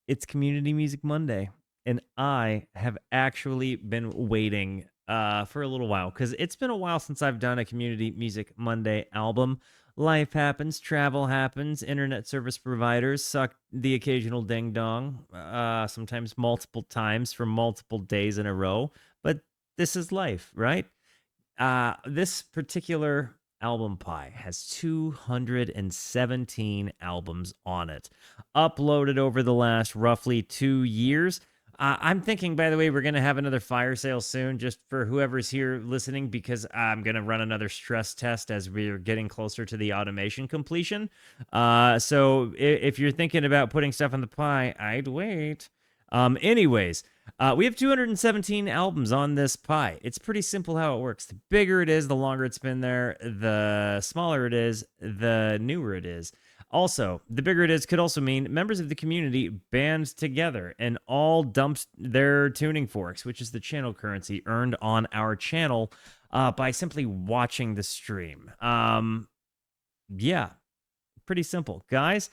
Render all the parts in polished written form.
It's Community Music Monday, and I have actually been waiting for a little while because it's been a while since I've done a Community Music Monday album. Life happens, travel happens, internet service providers suck the occasional ding dong, sometimes multiple times for multiple days in a row. But this is life, right? This particular album pie has 217 albums on it, uploaded over the last roughly 2 years. I'm thinking, by the way, we're going to have another fire sale soon just for whoever's here listening because I'm going to run another stress test as we're getting closer to the automation completion. So if you're thinking about putting stuff in the pie, I'd wait. Anyways, we have 217 albums on this pie. It's pretty simple how it works. The bigger it is, the longer it's been there. The smaller it is, the newer it is. Also, the bigger it is could also mean members of the community band together and all dumped their tuning forks, which is the channel currency earned on our channel by simply watching the stream. Yeah, pretty simple. Guys,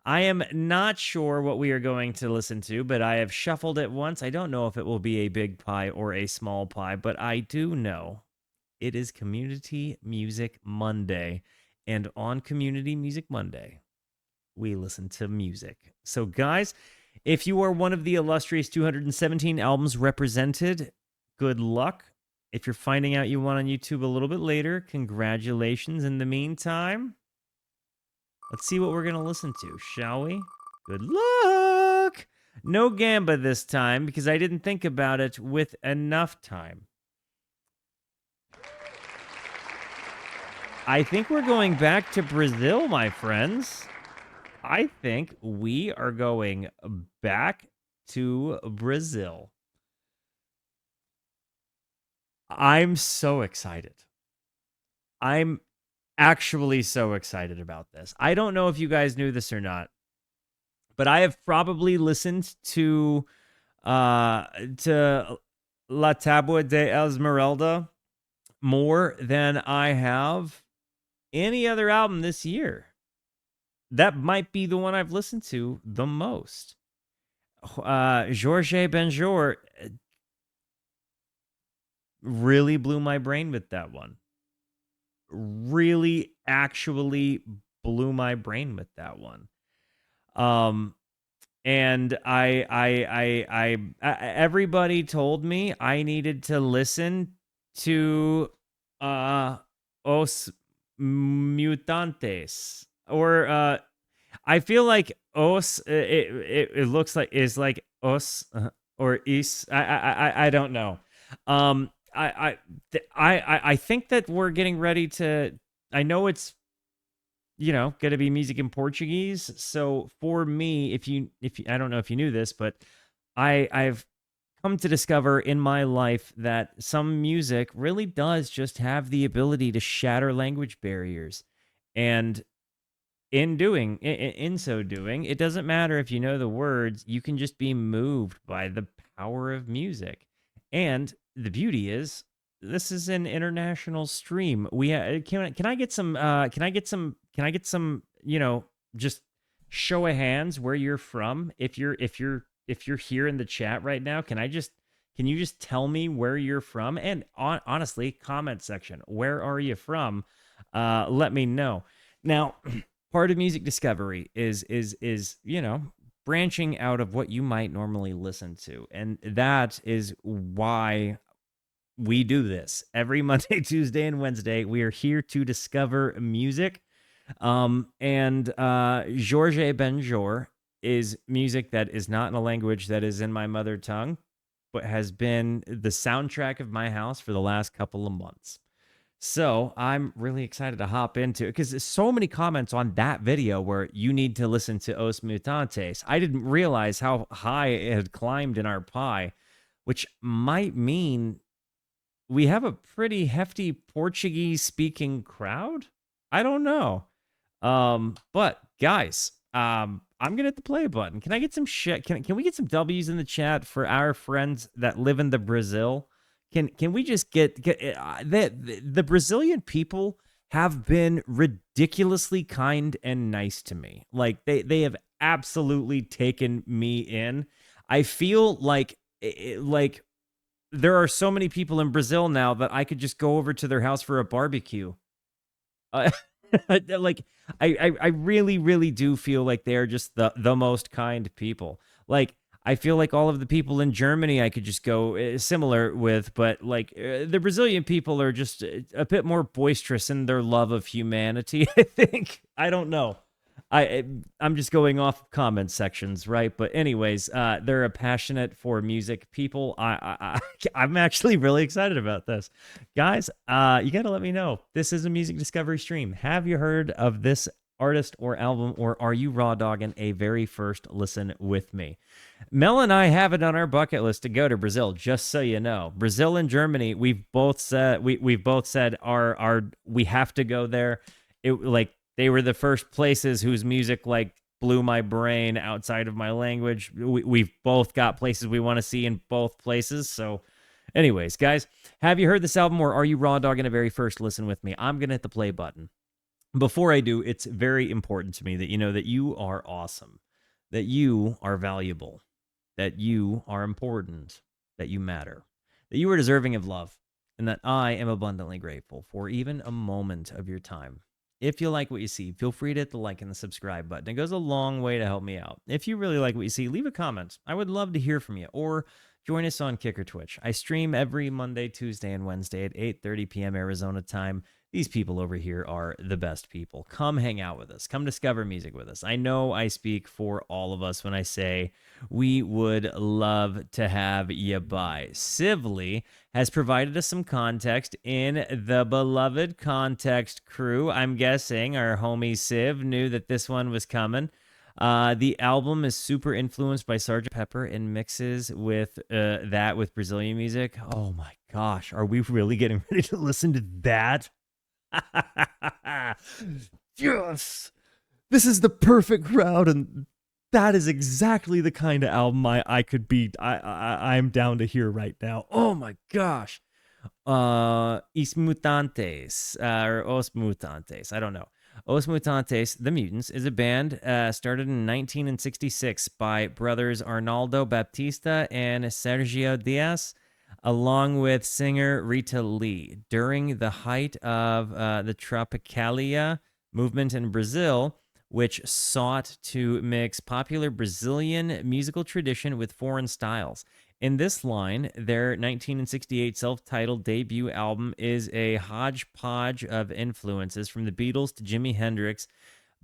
I am not sure what we are going to listen to, but I have shuffled it once. I don't know if it will be a big pie or a small pie, but I do know it is Community Music Monday. And on Community Music Monday, we listen to music. So, guys, if you are one of the illustrious 217 albums represented, good luck. If you're finding out you won on YouTube a little bit later, congratulations. In the meantime, let's see what we're going to listen to, shall we? Good luck! No Gamba this time because I didn't think about it with enough time. I think we're going back to Brazil, my friends. I think we are going back to Brazil. I'm so excited. I'm actually so excited about this. I don't know if you guys knew this or not, but I have probably listened to La Tabua de Esmeralda more than I have any other album this year. That might be the one I've listened to the most. Jorge Benjor really blew my brain with that one. Really actually blew my brain with that one. And I everybody told me I needed to listen to Os Mutantes, or I feel like Os it looks like is like Os or Is. I don't know. I think that we're getting ready to. I know it's going to be music in Portuguese. So for me, if you I don't know if you knew this, but I've come to discover in my life that some music really does just have the ability to shatter language barriers, and in so doing, it doesn't matter if you know the words. You can just be moved by the power of music. And the beauty is, this is an international stream. We can I get some just show of hands where you're from. If you're here in the chat right now, can you just tell me where you're from? And honestly, comment section, where are you from? Let me know. Now, part of music discovery is branching out of what you might normally listen to, and that is why we do this every Monday, Tuesday, and Wednesday. We are here to discover music. And Jorge Benjor is music that is not in a language that is in my mother tongue, but has been the soundtrack of my house for the last couple of months. So I'm really excited to hop into it because there's so many comments on that video where you need to listen to Os Mutantes. I didn't realize how high it had climbed in our pie, which might mean we have a pretty hefty Portuguese speaking crowd. I don't know. But guys, I'm gonna hit the play button. Can I get some shit? Can we get some W's in the chat for our friends that live in the Brazil? Can we just get the Brazilian people have been ridiculously kind and nice to me. Like they have absolutely taken me in. I feel like there are so many people in Brazil now that I could just go over to their house for a barbecue. Uh, like I really really do feel like they're just the most kind people. Like I feel like all of the people in Germany I could just go similar with, but like the Brazilian people are just a bit more boisterous in their love of humanity. I think I don't know. I'm just going off comment sections, right? But anyways, they're a passionate for music people. I'm actually really excited about this, guys. You got to let me know. This is a music discovery stream. Have you heard of this artist or album, or are you raw dogging a very first listen with me? Mel and I have it on our bucket list to go to Brazil. Just so you know, Brazil and Germany. We've both said our we have to go there. It like they were the first places whose music like blew my brain outside of my language. We've both got places we want to see in both places. So, anyways, guys, have you heard this album, or are you raw dogging a very first listen with me? I'm gonna hit the play button. Before I do, it's very important to me that you know that you are awesome, that you are valuable, that you are important, that you matter, that you are deserving of love, and that I am abundantly grateful for even a moment of your time. If you like what you see, feel free to hit the like and the subscribe button. It goes a long way to help me out. If you really like what you see, leave a comment. I would love to hear from you. Or join us on Kick or Twitch. I stream every Monday, Tuesday, and Wednesday at 8:30 p.m. Arizona time. These people over here are the best people. Come hang out with us. Come discover music with us. I know I speak for all of us when I say we would love to have you by. Civly has provided us some context in the beloved Context crew. I'm guessing our homie Civ knew that this one was coming. The album is super influenced by Sgt. Pepper and mixes with that with Brazilian music. Oh my gosh, are we really getting ready to listen to that? Yes, this is the perfect crowd, and that is exactly the kind of album I could be. I'm down to hear right now. Oh my gosh, Os Mutantes or Os Mutantes. I don't know. Os Mutantes, The Mutants, is a band started in 1966 by brothers Arnaldo Baptista and Sergio Diaz, along with singer Rita Lee. During the height of the Tropicalia movement in Brazil, which sought to mix popular Brazilian musical tradition with foreign styles. In this line, their 1968 self-titled debut album is a hodgepodge of influences from the Beatles to Jimi Hendrix,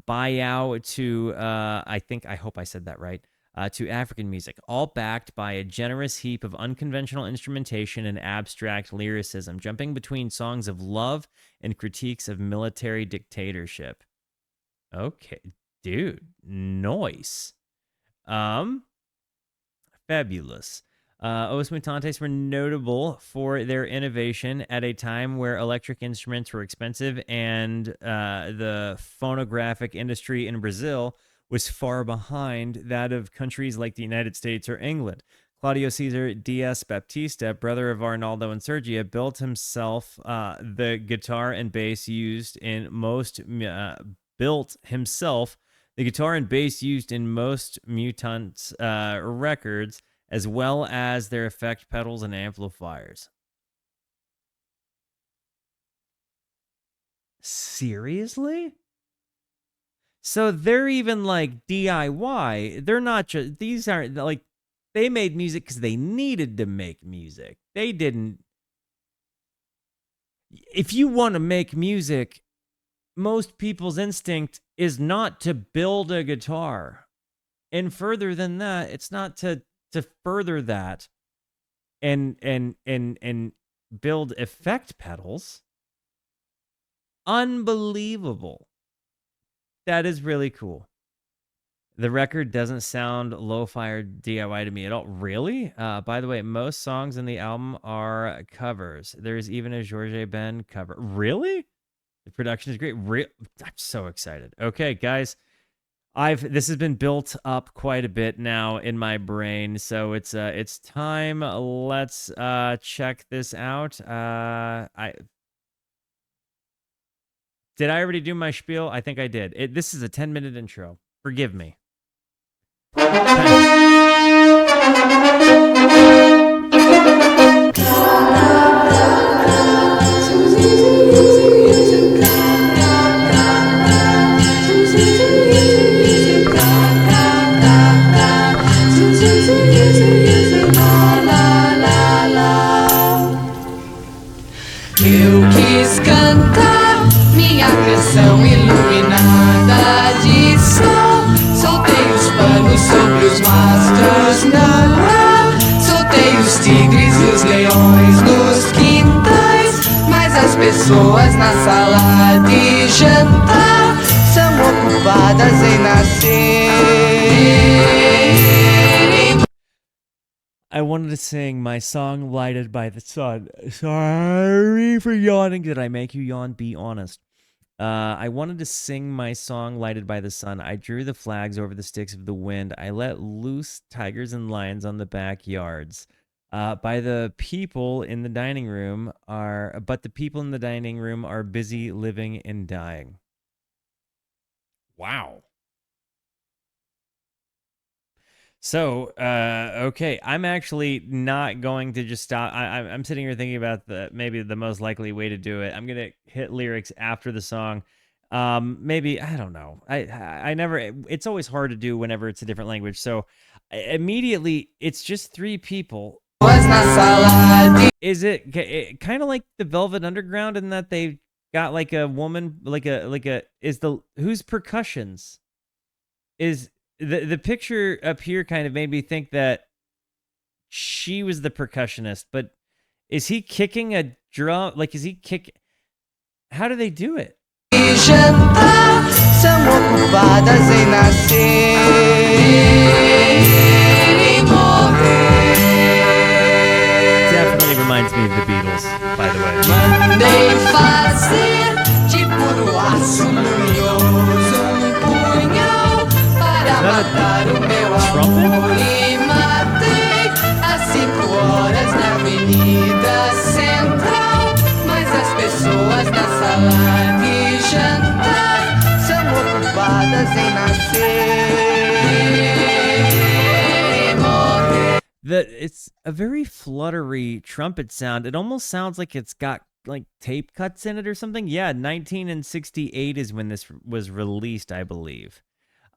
Bayou to, I hope I said that right, to African music, all backed by a generous heap of unconventional instrumentation and abstract lyricism, jumping between songs of love and critiques of military dictatorship. Okay, dude, nice. Fabulous. Os Mutantes were notable for their innovation at a time where electric instruments were expensive and the phonographic industry in Brazil was far behind that of countries like the United States or England. Claudio Cesar Diaz Baptista, brother of Arnaldo and Sergio, built himself the guitar and bass used in most Mutants records, as well as their effect pedals and amplifiers. Seriously? So they're even like DIY. They're not just, these aren't like, they made music because they needed to make music. They didn't. If you want to make music, most people's instinct is not to build a guitar. And further than that, it's not to further that and build effect pedals. Unbelievable. That is really cool. The record doesn't sound lo-fi or DIY to me at all. Really? By the way, most songs in the album are covers. There's even a Jorge Ben cover. Really? The production is great. I'm so excited. Okay, guys. This has been built up quite a bit now in my brain, so it's time. Let's check this out. Did I already do my spiel? I think I did. This is a 10-minute intro. Forgive me. Eu quis cantar minha canção iluminada de sol. Soltei os panos sobre os mastros na rua. Soltei os tigres e os leões nos quintais. Mas as pessoas na sala de jantar são ocupadas em nascer. I wanted to sing my song Lighted by the Sun. Sorry for yawning. Did I make you yawn? Be honest. I wanted to sing my song Lighted by the Sun. I drew the flags over the sticks of the wind. I let loose tigers and lions on the backyards. But the people in the dining room are busy living and dying. Wow. So, okay, I'm actually not going to just stop. I'm sitting here thinking about maybe the most likely way to do it. I'm gonna hit lyrics after the song. Maybe I don't know. I never. It's always hard to do whenever it's a different language. So, immediately it's just three people. Is it kind of like the Velvet Underground in that they got like a woman, whose percussions is. The picture up here kind of made me think that she was the percussionist, but is he kicking a drum? Like, is he kick? How do they do it? Definitely reminds me of the Beatles, by the way. Is that a trumpet? E matei às 5 horas na Avenida Central. Mas as pessoas na sala de jantar são ocupadas em nascer. It's a very fluttery trumpet sound. It almost sounds like it's got like tape cuts in it or something. Yeah, 1968 is when this was released, I believe.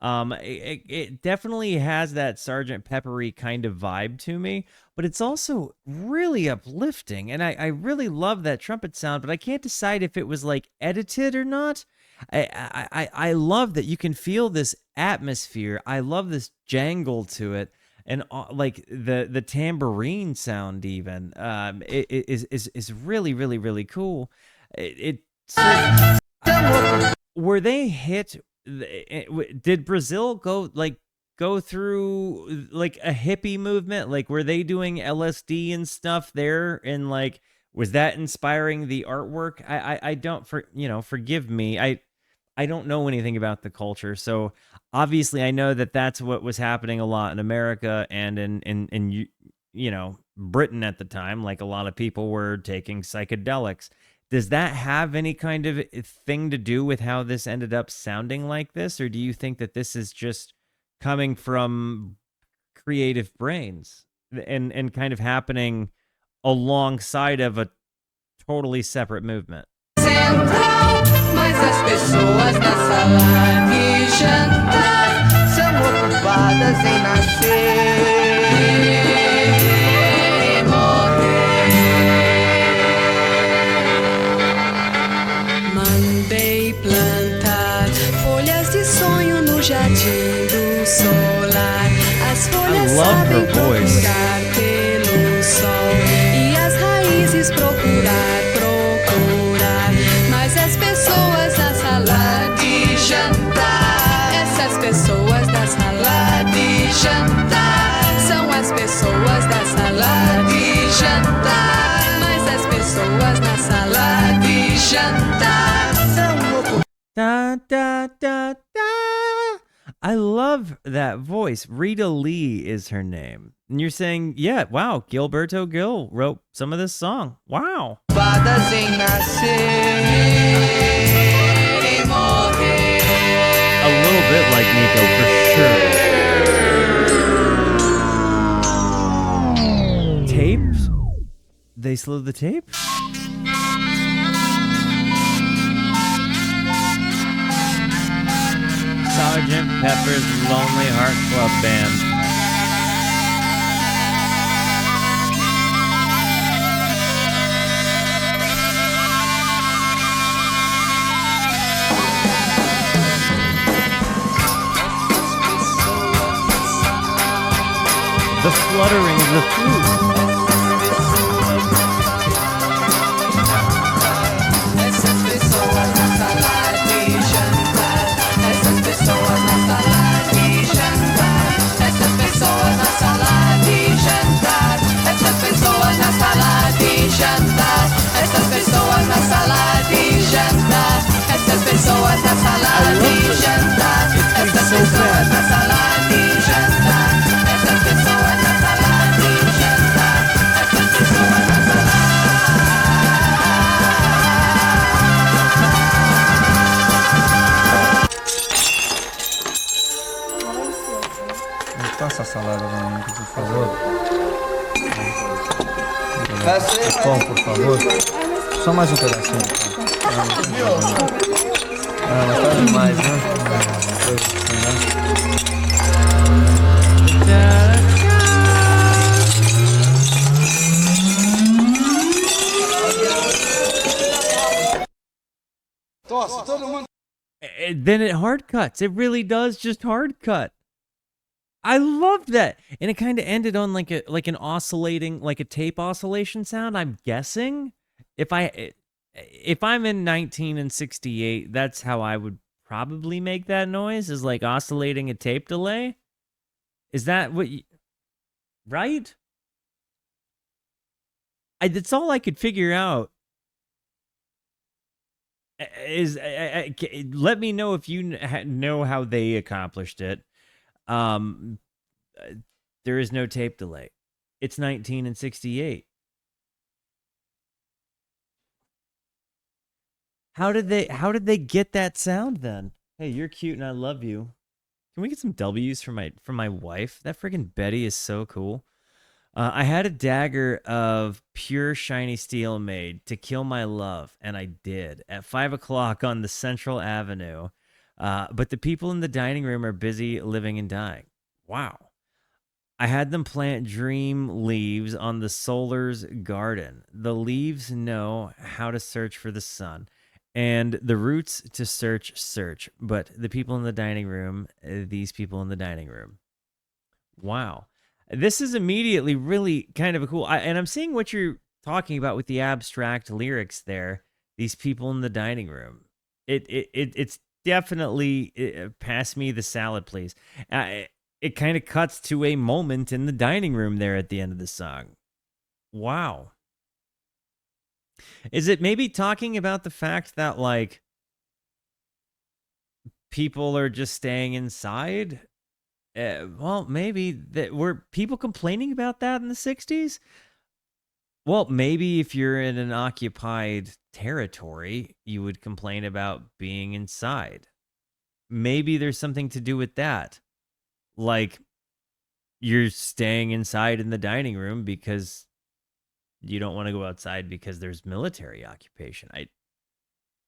It definitely has that Sgt. Peppery kind of vibe to me, but it's also really uplifting, and I really love that trumpet sound, but I can't decide if it was like edited or not. I love that you can feel this atmosphere. I love this jangle to it, and like the tambourine sound even is really really really cool. Were they hit? Did Brazil go through like a hippie movement? Like, were they doing LSD and stuff there? And like, was that inspiring the artwork? I don't forgive me. I don't know anything about the culture. So obviously I know that that's what was happening a lot in America and in Britain at the time. Like, a lot of people were taking psychedelics. Does that have any kind of thing to do with how this ended up sounding like this? Or do you think that this is just coming from creative brains and kind of happening alongside of a totally separate movement? Central, mas as pessoas na sala de jantar são ocupadas em nascer. Jardim do solar, as folhas sabem procurar pelo sol e as raízes procurar, mas as pessoas na sala de jantar, essas pessoas da sala de jantar, são as pessoas da sala de jantar, mas as pessoas na sala de jantar são da, da, da, da. I love that voice. Rita Lee is her name. And you're saying, yeah, wow, Gilberto Gil wrote some of this song. Wow. A little bit like Nico, for sure. They slowed the tape? Sergeant Pepper's Lonely Heart Club Band. The fluttering of the flute. Essas pessoas na sala de jantar. Essas pessoas na sala de jantar. Essas pessoas na sala de jantar. Essas pessoas na sala de jantar. Essas pessoas na sala de jantar. Essas pessoas na sala de jantar. Essas pessoas na sala de jantar. Essas pessoas na sala de jantar. Essas pessoas na sala. Passa a salada pra mim, por favor. Pão, por favor. Só mais um pedacinho. Mas tá demais, né? Tosse, todo mundo. Then it hard cuts. It really does just hard cut. I love that. And it kind of ended on like an oscillating, like a tape oscillation sound, I'm guessing. If I'm in 1968, that's how I would probably make that noise, is like oscillating a tape delay. Is that what you, right? That's all I could figure out. Let me know if you know how they accomplished it. There is no tape delay. It's 1968. How did they get that sound then? Hey, you're cute and I love you. Can we get some W's from my wife? That freaking Betty is so cool. I had a dagger of pure shiny steel made to kill my love, and I did at 5 o'clock on the Central Avenue. But the people in the dining room are busy living and dying. Wow. I had them plant dream leaves on the solar's garden. The leaves know how to search for the sun, and the roots to search. But the people in the dining room, these people in the dining room. Wow. This is immediately really kind of a cool, and I'm seeing what you're talking about with the abstract lyrics there. These people in the dining room. It's definitely pass me the salad, please. It kind of cuts to a moment in the dining room there at the end of the song. Wow. Is it maybe talking about the fact that like people are just staying inside? Well, maybe that were people complaining about that in the 60s? Well, maybe if you're in an occupied territory, you would complain about being inside. Maybe there's something to do with that. Like you're staying inside in the dining room because you don't want to go outside because there's military occupation.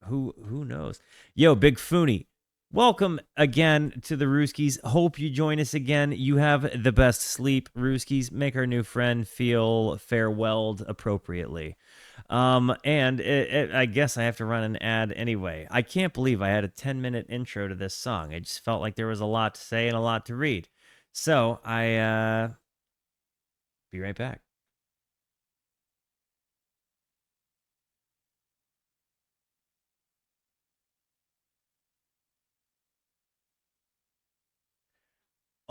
Who knows? Yo, Big Fooney, welcome again to the Rooskies. Hope you join us again. You have the best sleep, Rooskies. Make our new friend feel farewelled appropriately. And I guess I have to run an ad anyway. I can't believe I had a 10-minute intro to this song. I just felt like there was a lot to say and a lot to read. So I be right back.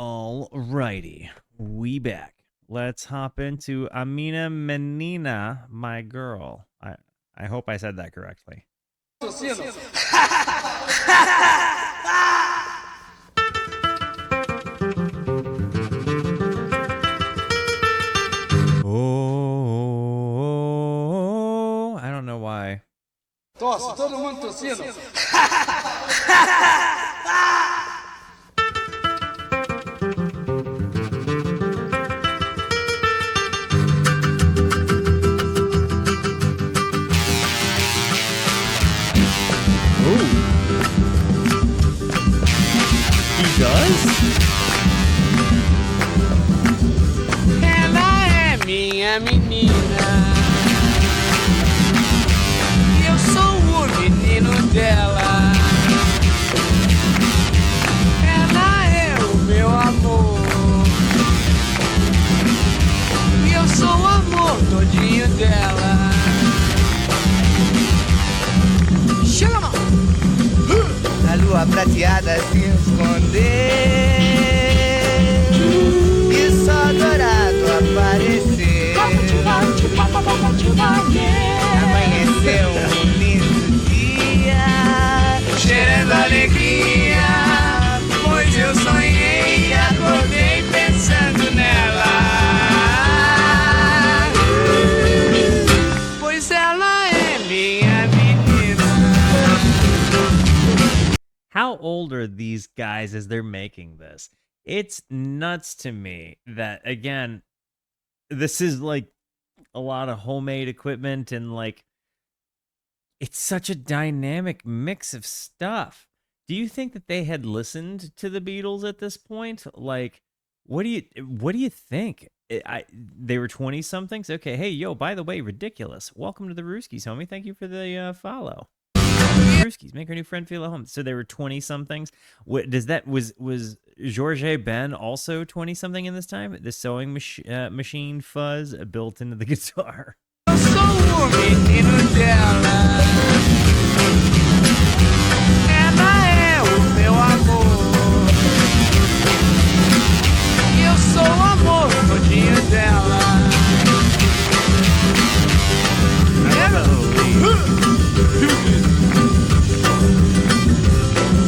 All righty, we back. Let's hop into minha menina, my girl. I hope I said that correctly. Oh, I don't know why. Tosse, todo mundo tossindo. minha menina. E eu sou o menino dela. Ela é o meu amor. E eu sou o amor todinho dela. Chega, mão! A lua prateada se esconder e só dourado aparecer. Amanheceu um lindo dia, Cheirando alegria, pois eu sonhei e acordei pensando nela. Pois ela é minha menina. How old are these guys as they're making this? It's nuts to me that, again, this is like a lot of homemade equipment and like it's such a dynamic mix of stuff. Do you think that they had listened to the Beatles at this point? Like, what do you think? They were 20 somethings. Okay, hey, yo, by the way, ridiculous. Welcome to the Rooskies, homie. Thank you for the follow. Rooskies, make our new friend feel at home. So they were 20 somethings. What does that was Georges Ben also 20 something in this time? The sewing machine fuzz built into the guitar. Eu sou o menino dela. Ela é o meu amor. E eu sou o amor todinho dela.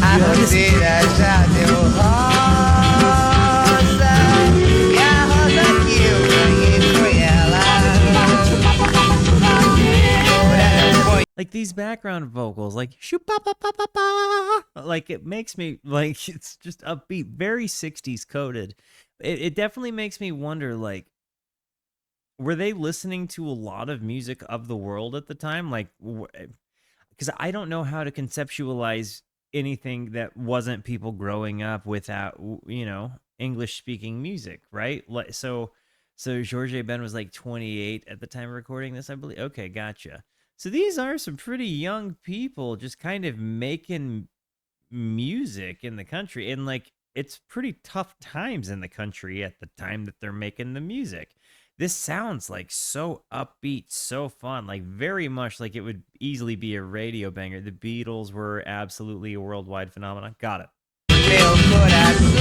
a roseira já deu rosa e a rosa que eu ganhei foi ela. Like these background vocals, like shoop pa pa pa pa pa, like it makes me like it's just upbeat, very 60s coded. It definitely makes me wonder, like, were they listening to a lot of music of the world at the time? Like, because I don't know how to conceptualize anything that wasn't people growing up without, English speaking music, right? Like, so Georges Ben was like 28 at the time of recording this, I believe. Okay, gotcha. So these are some pretty young people just kind of making music in the country, and like it's pretty tough times in the country at the time that they're making the music. This sounds like so upbeat, so fun, like very much like it would easily be a radio banger. The Beatles were absolutely a worldwide phenomenon. Got it. Meu coração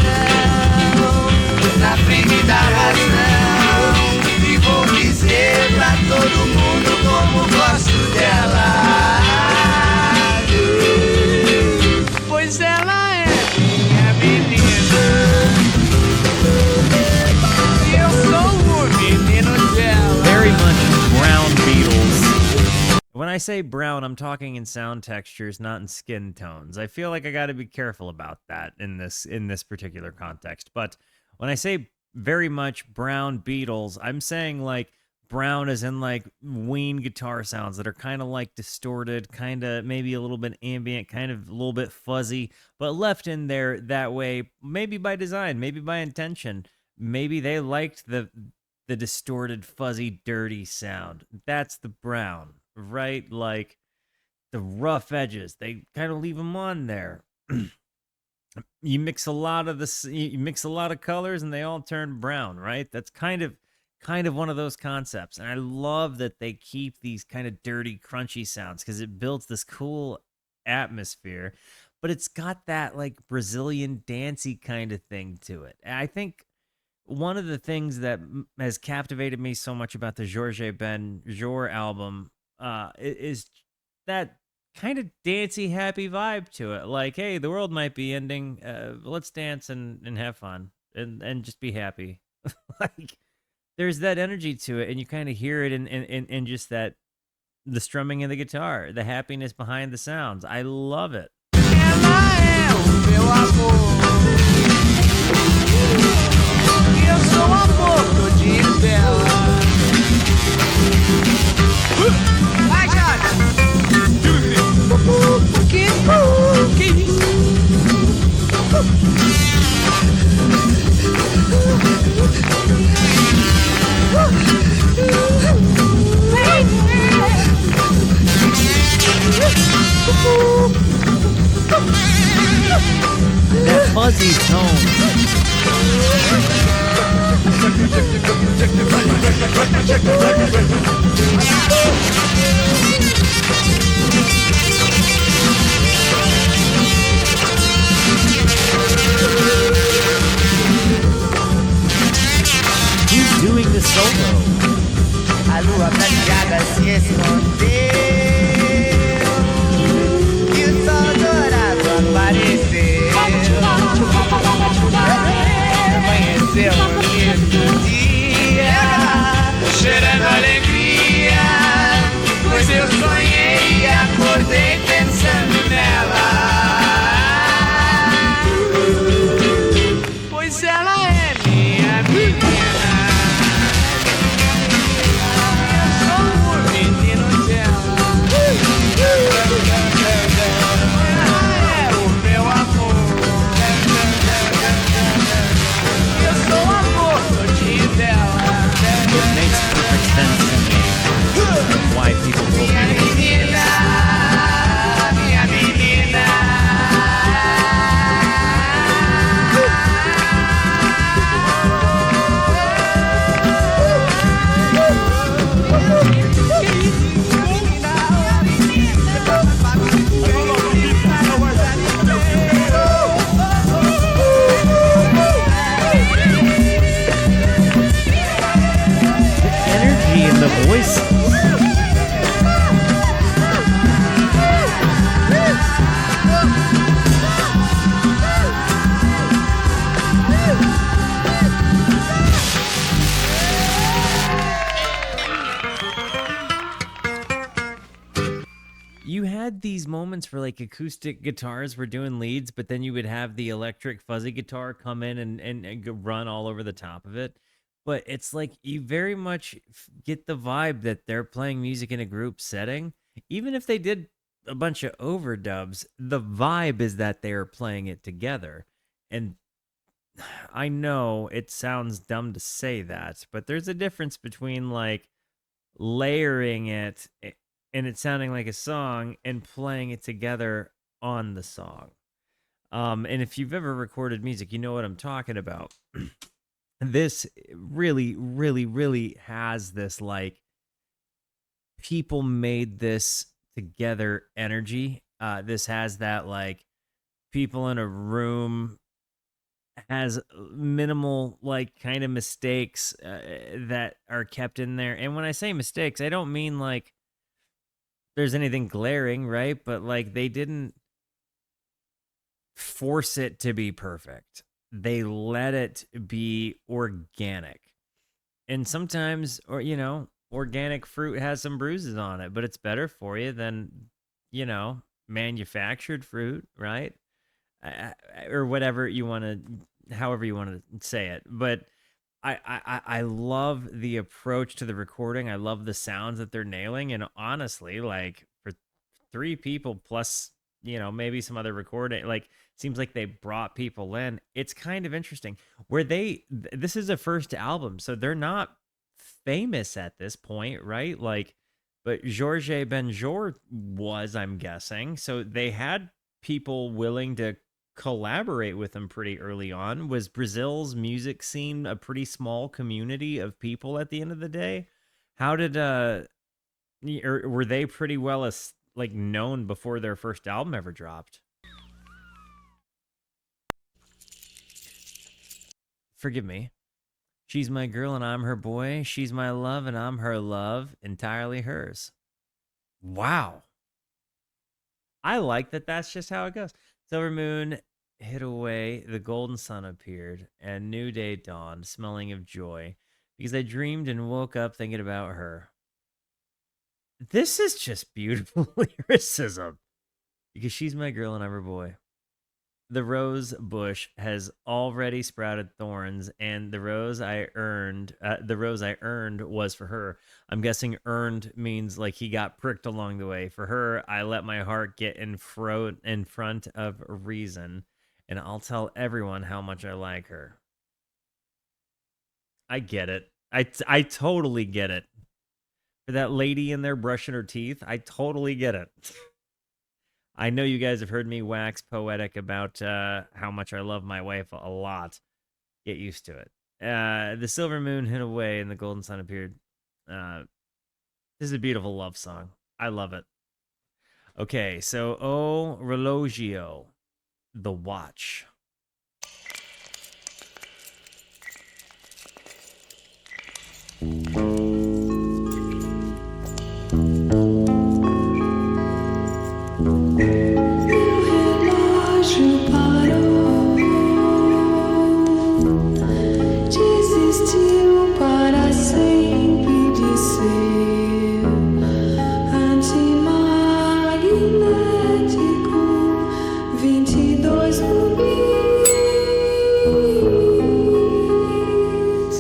Na frente da razão, e vou dizer pra todo mundo como gosto dela. Pois ela é minha menina, e eu sou o menino dela. Very much brown Beatles. When I say brown, I'm talking in sound textures, not in skin tones. I feel like I got to be careful about that in this particular context. But when I say very much brown Beatles, I'm saying like brown as in like Ween guitar sounds that are kind of like distorted, kind of maybe a little bit ambient, kind of a little bit fuzzy, but left in there that way, maybe by design, maybe by intention. Maybe they liked the distorted, fuzzy, dirty sound. That's the brown, right? Like the rough edges, they kind of leave them on there. You mix a lot of colors and they all turn brown, right? That's kind of one of those concepts. And I love that they keep these kind of dirty, crunchy sounds because it builds this cool atmosphere, but it's got that like Brazilian dancey kind of thing to it. And I think one of the things that has captivated me so much about the Georges Ben album is that kind of dancey, happy vibe to it. Like, hey, the world might be ending. Let's dance and have fun and just be happy. Like, there's that energy to it, and you kind of hear it in just that the strumming of the guitar, the happiness behind the sounds. I love it. Ela é o meu amor, e eu sou o amor todinho dela. Vai, Jorge! Que isso? doing the solo. A lua prateada se escondeu e o sol dourado apareceu. Amanheceu um lindo dia, cheirando alegria, pois eu sonhei e acordei pensando nela. Pois ela é minha menina. Eu sou o menino dela. Ela é o meu amor. Eu sou o amor todinho dela. It makes perfect sense to me why people told Minha me. menina, minha menina. Energy in the voice. You had these moments where like acoustic guitars were doing leads, but then you would have the electric fuzzy guitar come in and run all over the top of it. But it's like you very much get the vibe that they're playing music in a group setting. Even if they did a bunch of overdubs, the vibe is that they're playing it together. And I know it sounds dumb to say that, but there's a difference between like layering it and it sounding like a song and playing it together on the song. And if you've ever recorded music, you know what I'm talking about. This really, really, really has this like people made this together energy. This has that like people in a room, has minimal like kind of mistakes that are kept in there. And when I say mistakes, I don't mean like there's anything glaring, right? But like they didn't force it to be perfect. They let it be organic. And sometimes, or organic fruit has some bruises on it, but it's better for you than, manufactured fruit, right? Or whatever you want to, however you want to say it. But I love the approach to the recording. I love the sounds that they're nailing. And honestly, like for 3 people plus, maybe some other recording, like seems like they brought people in. It's kind of interesting where this is a first album, so they're not famous at this point, right? Like, but Georges Benjour was, I'm guessing. So they had people willing to collaborate with them pretty early on. Was Brazil's music scene a pretty small community of people at the end of the day? How did or were they pretty well as like known before their first album ever dropped? Forgive me. She's my girl and I'm her boy. She's my love and I'm her love. Entirely hers. Wow. I like that that's just how it goes. Silver moon hid away, the golden sun appeared, and new day dawned, smelling of joy, because I dreamed and woke up thinking about her. This is just beautiful lyricism. Because she's my girl and I'm her boy. The rose bush has already sprouted thorns, and the rose I earned was for her. I'm guessing earned means like he got pricked along the way. For her, I let my heart get in front of reason, and I'll tell everyone how much I like her. I get it. I totally get it. For that lady in there brushing her teeth, I totally get it. I know you guys have heard me wax poetic about how much I love my wife a lot. Get used to it. The silver moon hid away and the golden sun appeared. This is a beautiful love song. I love it. Okay, so O Relogio, The Watch. relógio parou, desistiu para sempre de ser antimagnético. 22 rubis.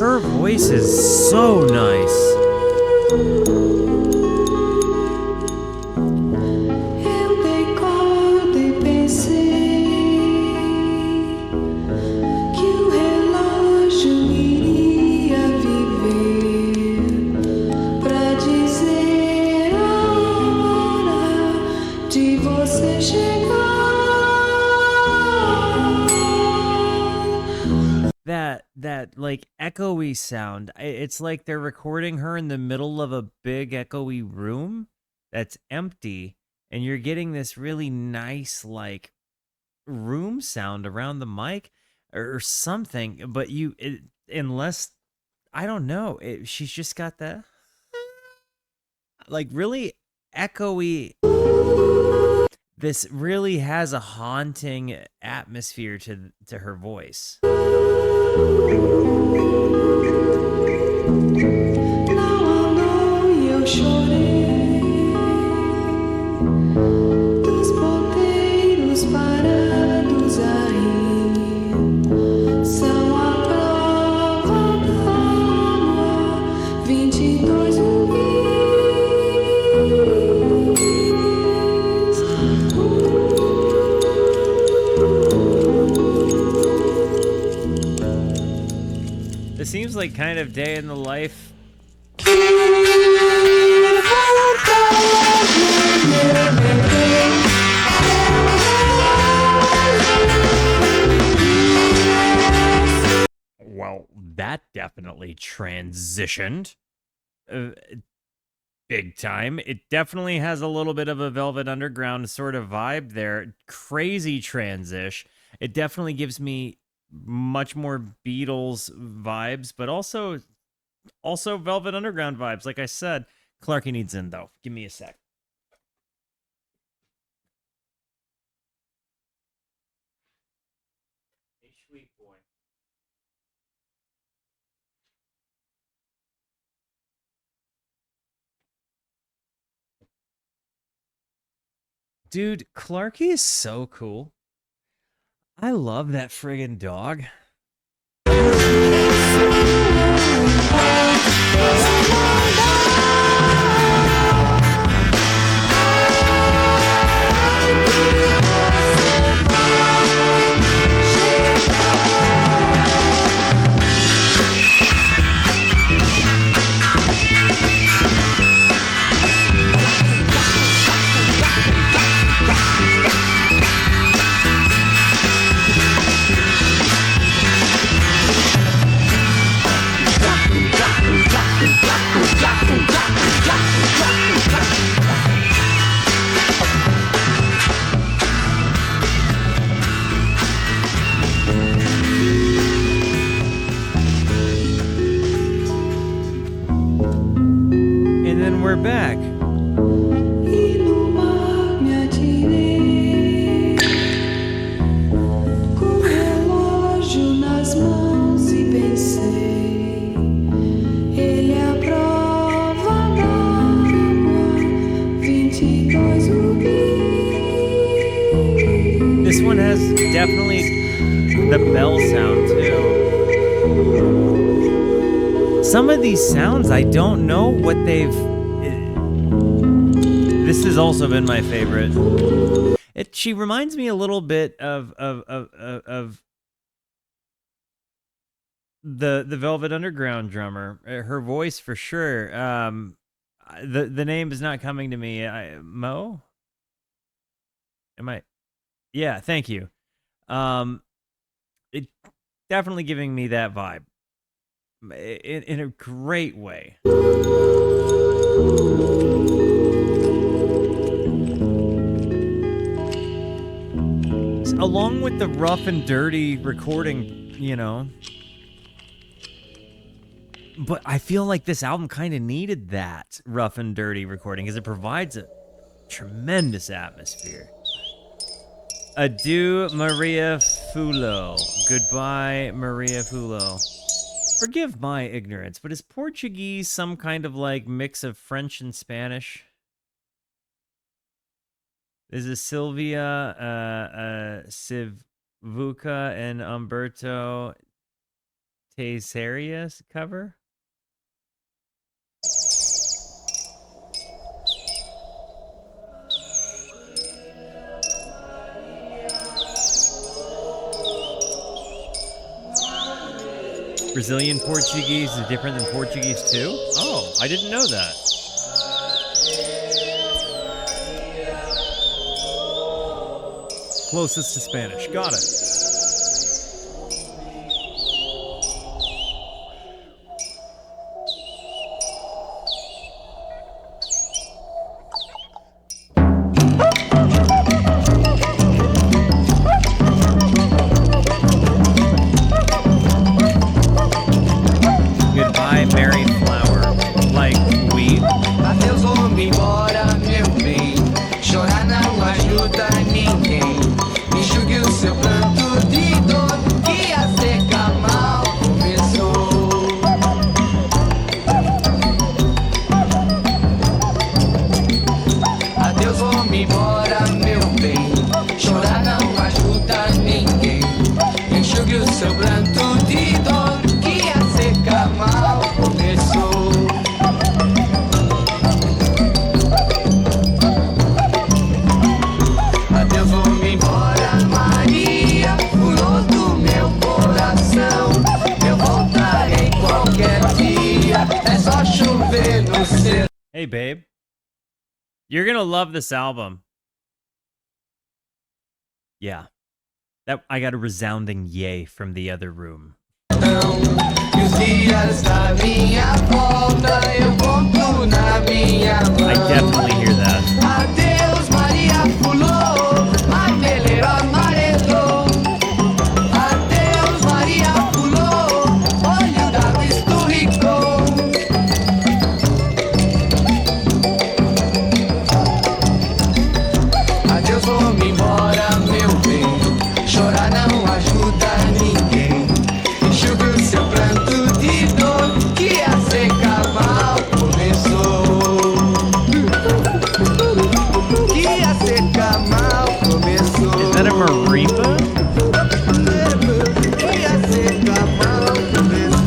Her voice is so nice. Eu dei corda e pensei que o relógio iria viver pra dizer a hora de você chegar. That like echoey sound. It's like they're recording her in the middle of a big echoey room that's empty, and you're getting this really nice like room sound around the mic or something. But unless I don't know, she's just got that like really echoey. This really has a haunting atmosphere to her voice. Não andou e eu chorei dos ponteiros parados aí. São a prova d'água, 22 rubis. This seems like kind of day in the life. Well, that definitely transitioned. Big time. It definitely has a little bit of a Velvet Underground sort of vibe there. Crazy transition. It definitely gives me much more Beatles vibes, but also Velvet Underground vibes. Like I said, Clarky needs in though. Give me a sec. Hey, sweet boy. Dude, Clarky is so cool. I love that friggin' dog. And then we're back. E no mar me atirei com o relógio nas mãos e pensei, ele é a prova d'água, 22 rubis. This one has definitely the bell sound too. Some of these sounds, I don't know what they've. This has also been my favorite. She reminds me a little bit of the Velvet Underground drummer. Her voice for sure. The name is not coming to me. Mo? Am I? Yeah, thank you. It definitely giving me that vibe in a great way. Along with the rough and dirty recording, you know. But I feel like this album kind of needed that rough and dirty recording because it provides a tremendous atmosphere. Adieu, Maria Fulo. Goodbye, Maria Fulo. Forgive my ignorance, but is Portuguese some kind of like mix of French and Spanish? Is it Sylvia Sivuca and Umberto Teixeira's cover? Brazilian Portuguese is different than Portuguese too? Oh, I didn't know that. Closest to Spanish. Got it. Goodbye, Mary Flower. Like weed. Adeus, vou-me embora, meu bem. Chorar não ajuda ninguém. Enxugue o seu pranto de dor, que a seca mal começou. Adeus, vou-me embora, meu bem. Chorar não ajuda ninguém. Enxugue o seu pranto de dor, que a seca mal começou. Adeus, vou-me embora, Maria, furor do meu coração. Eu voltarei qualquer dia, é só chover no céu. Hey, babe. You're gonna love this album. Yeah. That I got a resounding yay from the other room. E os dias da minha volta, eu conto na minha mão. I definitely hear that. Adeus, Maria pulou, marmeleiro amarelou. Adeus, Maria pulou, olho d'água esturricou. Adeus, vou-me embora, meu bem. Chorar não ajuda ninguém. Enxugue o seu pranto de dor, que a seca mal começou. Que a seca mal começou. Is that a marimba? Que a seca mal começou.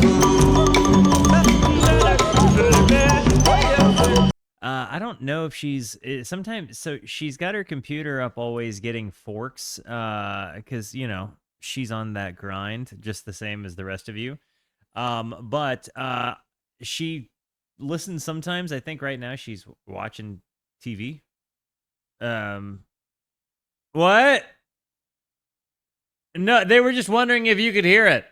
I don't know if she's sometimes. So she's got her computer up, always getting forks, because you know she's on that grind, just the same as the rest of you. But she listens sometimes. I think right now she's watching TV. What? No, they were just wondering if you could hear it.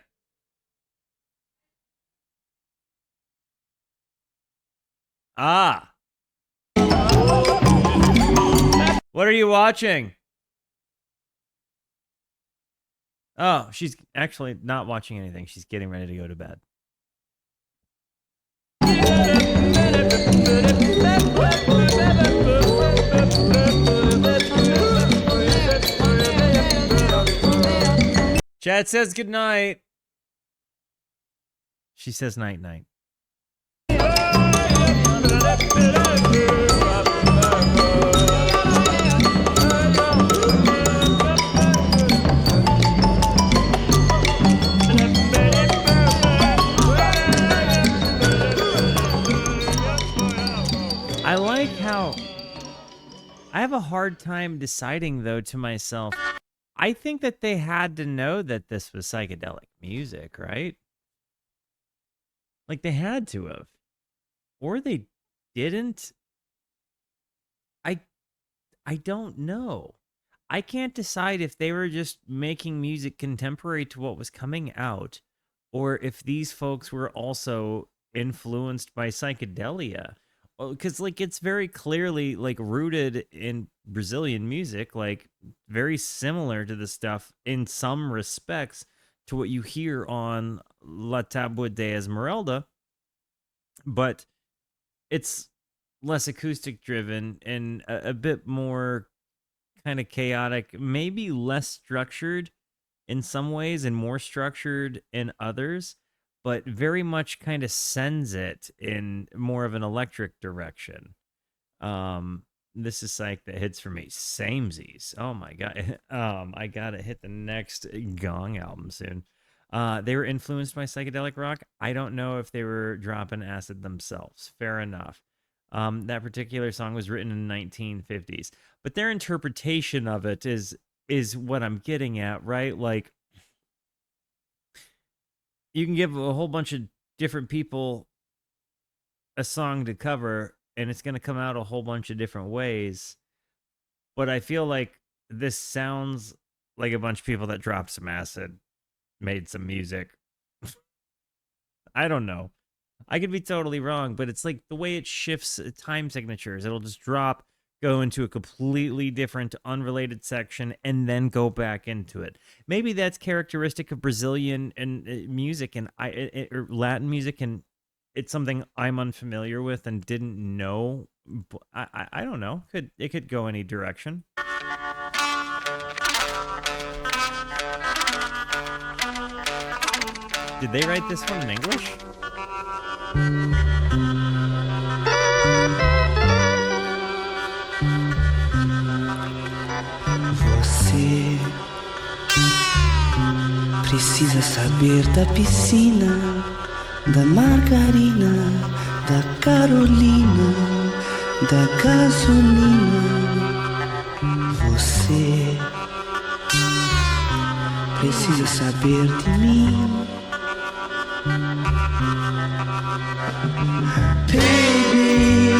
Ah. What are you watching? Oh, she's actually not watching anything. She's getting ready to go to bed. Chad says good night. She says night night. I like how I have a hard time deciding though to myself. I think that they had to know that this was psychedelic music, right? Like they had to have. Or they didn't. I don't know. I can't decide if they were just making music contemporary to what was coming out or if these folks were also influenced by psychedelia. Because like it's very clearly like rooted in Brazilian music, like very similar to the stuff in some respects to what you hear on La Tábua de Esmeralda. but it's less acoustic driven and a bit more kind of chaotic, maybe less structured in some ways and more structured in others, but very much kind of sends it in more of an electric direction. This is psych that hits for me. Samesies. Oh my god. I gotta hit the next Gong album soon. They were influenced by psychedelic rock. I don't know if they were dropping acid themselves. Fair enough. That particular song was written in the 1950s, but their interpretation of it is what I'm getting at, right? Like, you can give a whole bunch of different people a song to cover, and it's going to come out a whole bunch of different ways. But I feel like this sounds like a bunch of people that dropped some acid, made some music. I don't know. I could be totally wrong, but it's like the way it shifts time signatures. It'll just drop, go into a completely different, unrelated section, and then go back into it. Maybe that's characteristic of Brazilian and music and or Latin music, and it's something I'm unfamiliar with and didn't know. I don't know. It could go any direction. Did they write this one in English? Você precisa saber da piscina, da margarina, da Carolina, da gasolina. Você precisa saber de mim. Baby,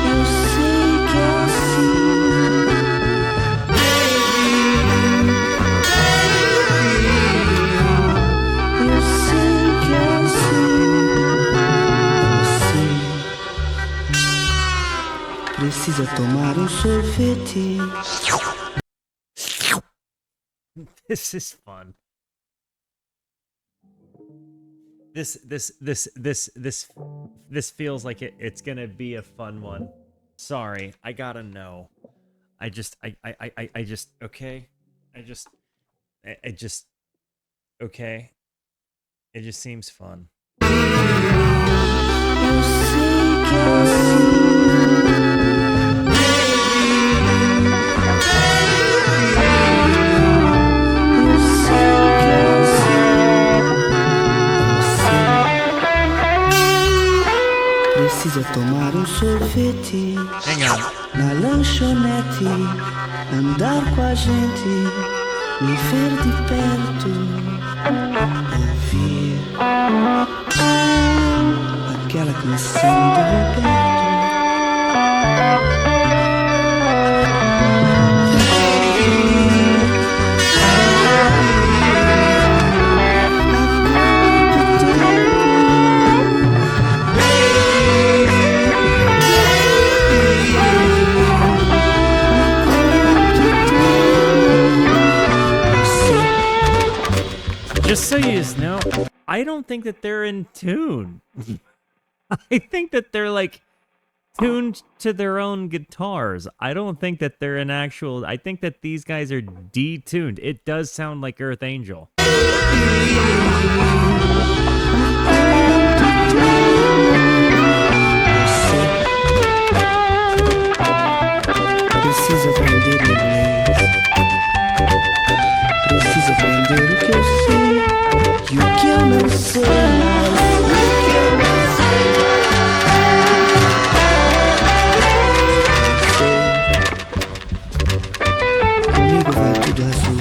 eu sei que é assim. Eu sei que é assim. Você precisa tomar sorvete. This is fun. This feels like it's gonna be a fun one. Sorry, I gotta know. I just okay. Okay. It just seems fun. Precisa tomar sorvete. Hang on. Na lanchonete, andar com a gente, me ver de perto, ouvir aquela canção do Roberto. Just so you just know, I don't think that they're in tune. I think that they're like tuned to their own guitars. I don't think that they're an actual. I think that these guys are detuned. It does sound like Earth Angel. Precisa aprender inglês. Precisa aprender o que eu sei e o que eu não sei mais. Comigo vai tudo azul.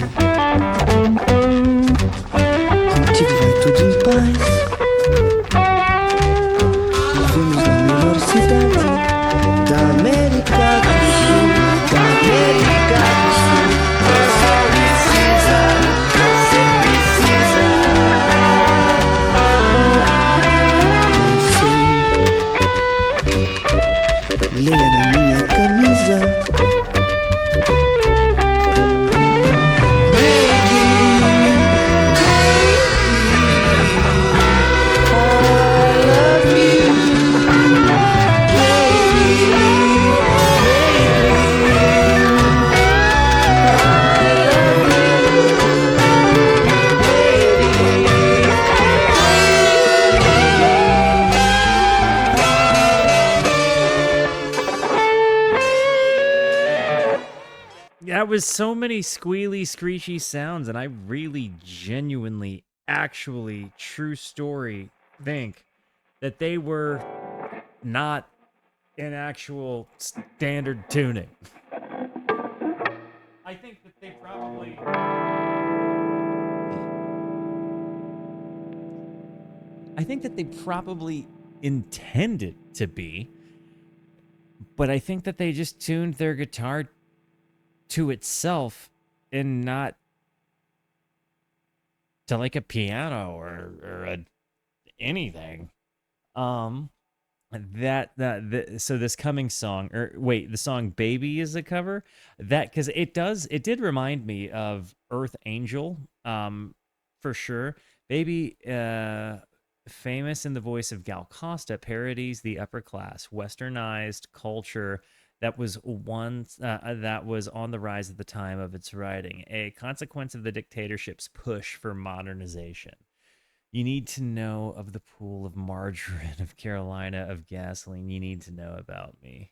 Contigo vai tudo em paz. Vivemos na melhor cidade da América do Sul. Da América do Sul. Você precisa. That was so many squealy, screechy sounds, and I really, genuinely, actually, true story, think that they were not in actual standard tuning. I think that they probably... I think that they probably intended to be, but I think that they just tuned their guitar to itself and not to like a piano or anything. So this coming song, or wait, the song "Baby" is a cover, that because it did remind me of Earth Angel, for sure. Baby, famous in the voice of Gal Costa, parodies the upper class westernized culture that was on the rise at the time of its writing, a consequence of the dictatorship's push for modernization. You need to know of the pool of margarine, of Carolina, of gasoline. You need to know about me.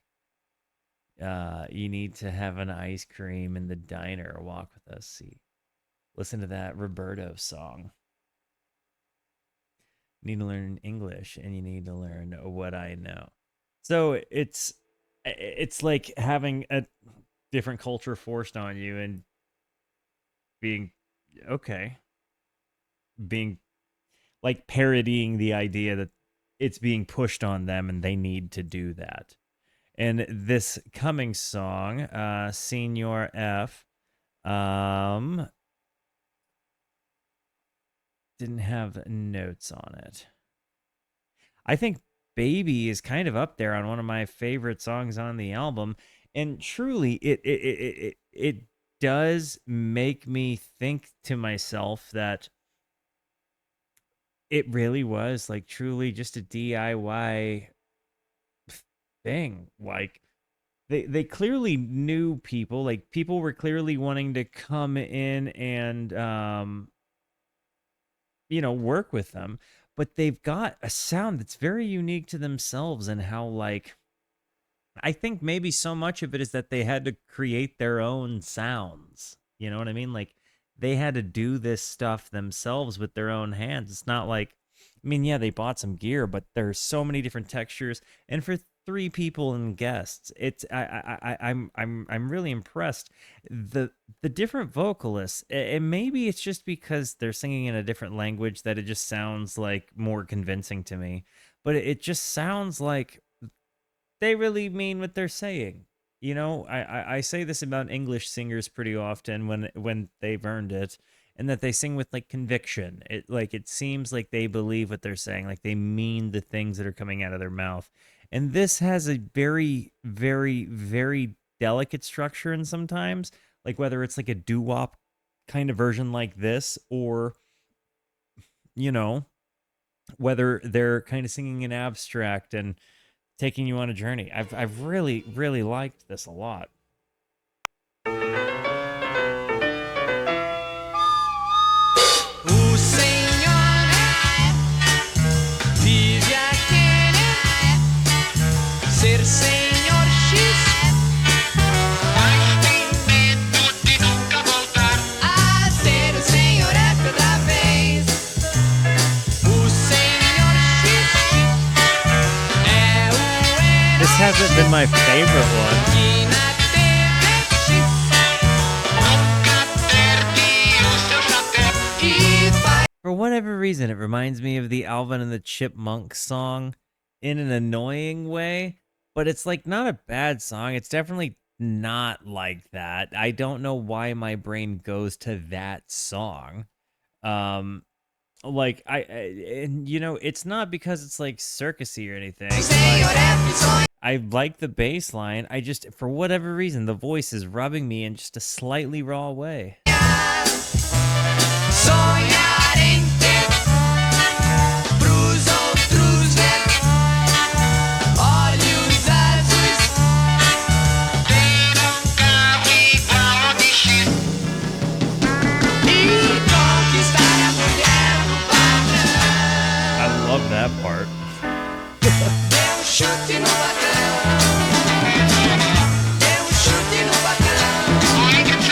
You need to have an ice cream in the diner or walk with us. See, listen to that Roberto song. You need to learn English, and you need to learn what I know. So it's like having a different culture forced on you and being like parodying the idea that it's being pushed on them and they need to do that. And this coming song, Senior F, didn't have notes on it. I think Baby is kind of up there on one of my favorite songs on the album, and truly it does make me think to myself that it really was like truly just a DIY thing. Like they clearly knew people, like people were clearly wanting to come in and work with them, but they've got a sound that's very unique to themselves, and how, like, I think maybe so much of it is that they had to create their own sounds. You know what I mean? Like, they had to do this stuff themselves with their own hands. It's not like, I mean, yeah, they bought some gear, but there's so many different textures, and for 3 people and guests, it's I'm really impressed. The different vocalists, and maybe it's just because they're singing in a different language that it just sounds like more convincing to me, but it just sounds like they really mean what they're saying. I say this about English singers pretty often when they've earned it, and that they sing with like conviction. It seems like they believe what they're saying, like they mean the things that are coming out of their mouth. And this has a very, very, very delicate structure, and sometimes, like whether it's like a doo-wop kind of version like this, or whether they're kind of singing in abstract and taking you on a journey. I've really, really liked this a lot. O Senhor vive a querer ser Senhor X, mas tem medo de nunca voltar a ser o Senhor F outra vez. O Senhor X é o herói. This hasn't been my favorite one. Que na TV X nunca perde o seu chapéu e faz. For whatever reason, it reminds me of the Alvin and the Chipmunks song in an annoying way, but it's like not a bad song. It's definitely not like that. I don't know why my brain goes to that song. Like it's not because it's like circusy or anything. Senhor F sonha. I like the bass line. I just, for whatever reason, the voice is rubbing me in just a slightly raw way. Sonhar em ter pros outros ver olhos azuis, ter carro igual ao de X e conquistar a mulher no padrão. I love that part. Deu chute no patrão, deu chute no patrão.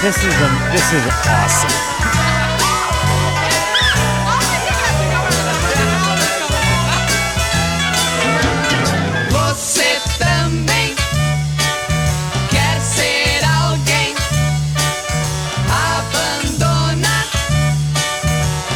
This is awesome. Você também quer ser alguém, abandona,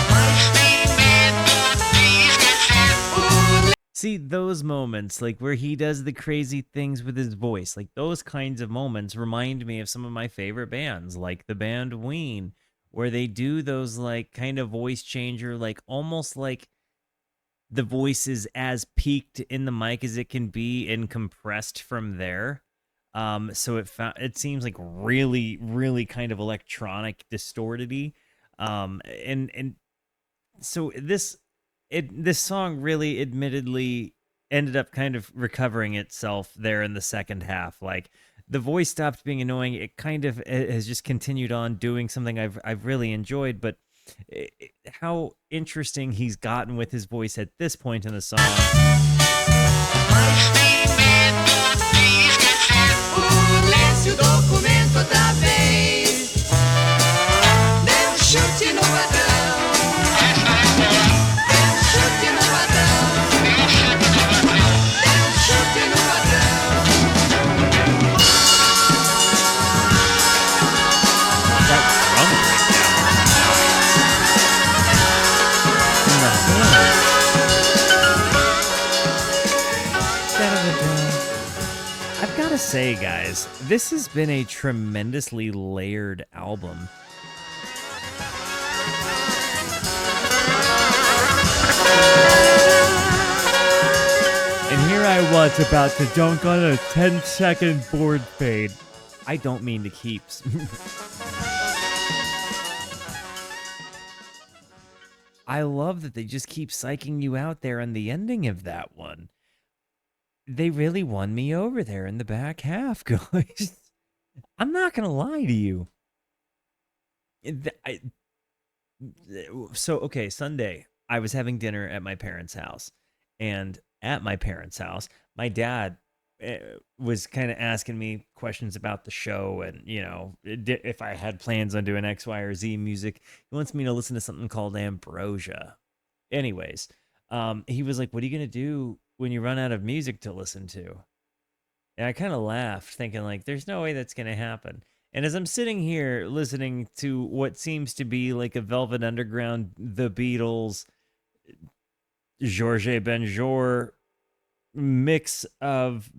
mas tem medo de esquecer. See, those moments, like where he does the crazy things with his voice, like those kinds of moments remind me of some of my favorite bands, like the band Ween, where they do those like kind of voice changer, like almost like the voice is as peaked in the mic as it can be and compressed from there. So it seems like really, really kind of electronic, distorted-y. And so this song really admittedly ended up kind of recovering itself there in the second half. Like the voice stopped being annoying. It kind of has just continued on doing something I've really enjoyed, but how interesting he's gotten with his voice at this point in the song. Mas tem medo de esquecer. Lê-se o documento outra vez. Dê um chute no padrão. Dê um chute no padrão. Dê um chute no padrão. That drum I've got to say, guys, this has been a tremendously layered album. And here I was about to dunk on a 10-second board fade. I don't mean to keep. I love that they just keep psyching you out there on the ending of that one. They really won me over there in the back half, guys. I'm not going to lie to you. Okay, Sunday, I was having dinner at my parents' house. And at my parents' house, my dad was kind of asking me questions about the show and, you know, if I had plans on doing X, Y, or Z music. He wants me to listen to something called Ambrosia. Anyways, he was like, what are you going to do when you run out of music to listen to? And I kind of laughed, thinking like, there's no way that's going to happen. And as I'm sitting here listening to what seems to be like a Velvet Underground, The Beatles, Georges Benjour mix of,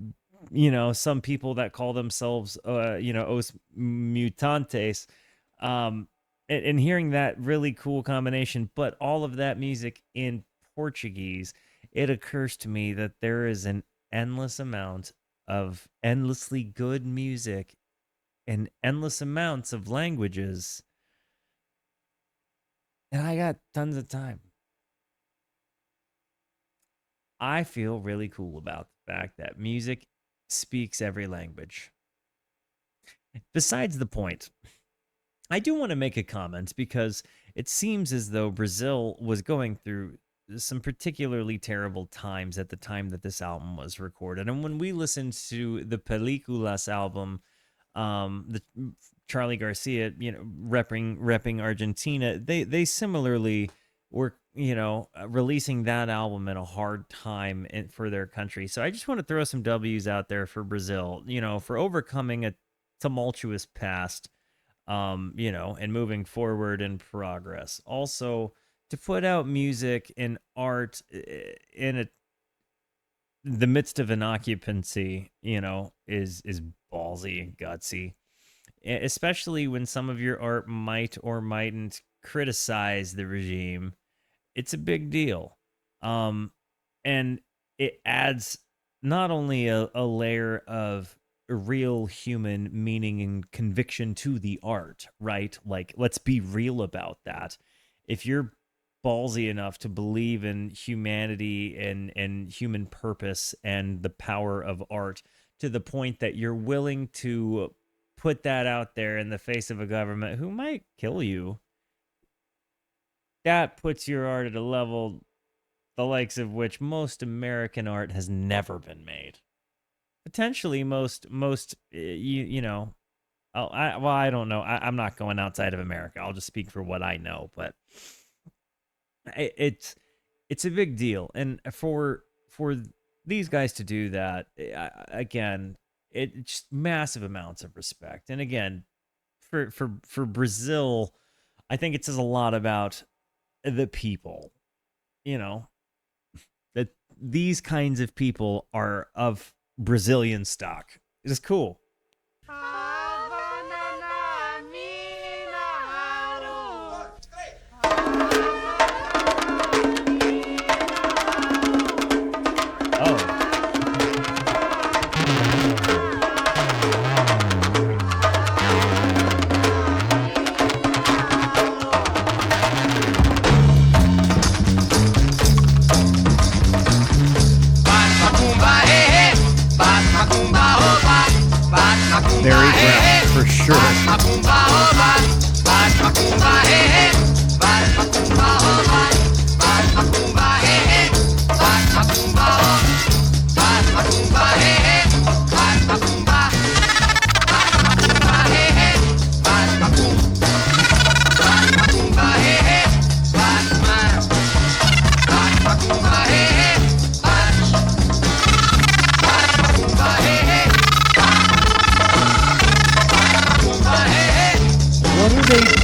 you know, some people that call themselves, you know, Os Mutantes, and hearing that really cool combination, but all of that music in Portuguese, it occurs to me that there is an endless amount of endlessly good music in endless amounts of languages, and I got tons of time. I feel really cool about the fact that music speaks every language. Besides the point, I do want to make a comment because it seems as though Brazil was going through some particularly terrible times at the time that this album was recorded. And when we listened to the Películas album, the Charlie Garcia, you know, repping Argentina, they similarly were, you know, releasing that album in a hard time for their country. So I just want to throw some W's out there for Brazil, you know, for overcoming a tumultuous past, you know, and moving forward in progress. Also, to put out music and art in the midst of an occupancy, you know, is ballsy and gutsy, especially when some of your art might or mightn't criticize the regime. It's a big deal. And it adds not only a layer of real human meaning and conviction to the art, right? Like, let's be real about that. If you're ballsy enough to believe in humanity and human purpose and the power of art to the point that you're willing to put that out there in the face of a government who might kill you, that puts your art at a level the likes of which most American art has never been made. Potentially most you know, well, I don't know. I'm not going outside of America. I'll just speak for what I know, but it's a big deal, and for these guys to do that, again, it's just massive amounts of respect. And again, for Brazil, I think it says a lot about the people. You know that these kinds of people are of Brazilian stock. It's cool. Oh. Very brown, for sure. What are they?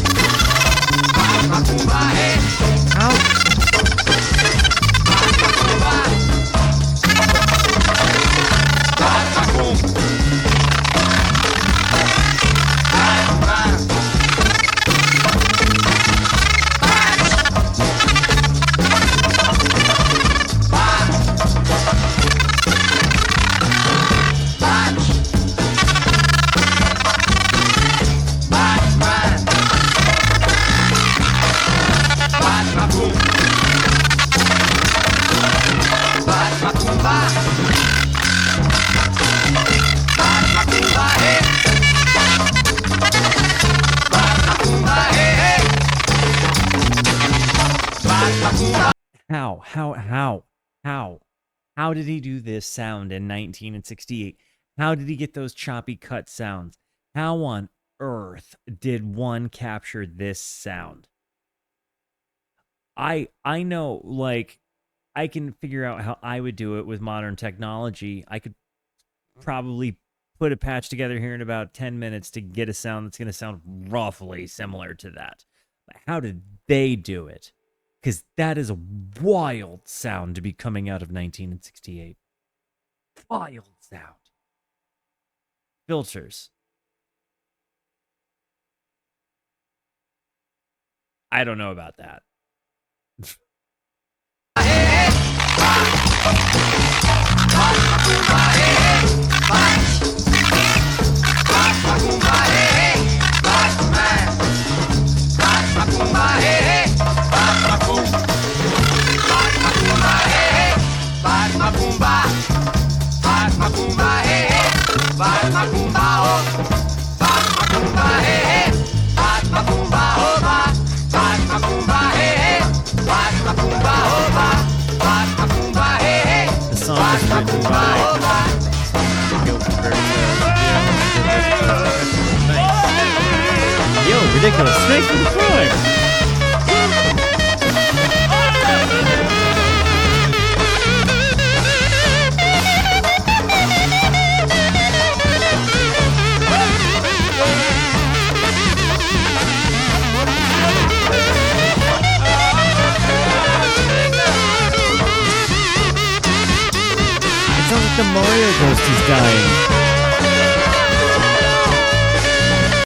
How? How did he do this sound in 1968? How did he get those choppy cut sounds? How on earth did one capture this sound? I know, like, I can figure out how I would do it with modern technology. I could probably put a patch together here in about 10 minutes to get a sound that's going to sound roughly similar to that. But how did they do it? Because that is a wild sound to be coming out of 1968. Wild sound. Filters. I don't know about that. The song was written by Yo, ridiculous. Thanks for the prime. It sounds like the Mario Ghost is dying.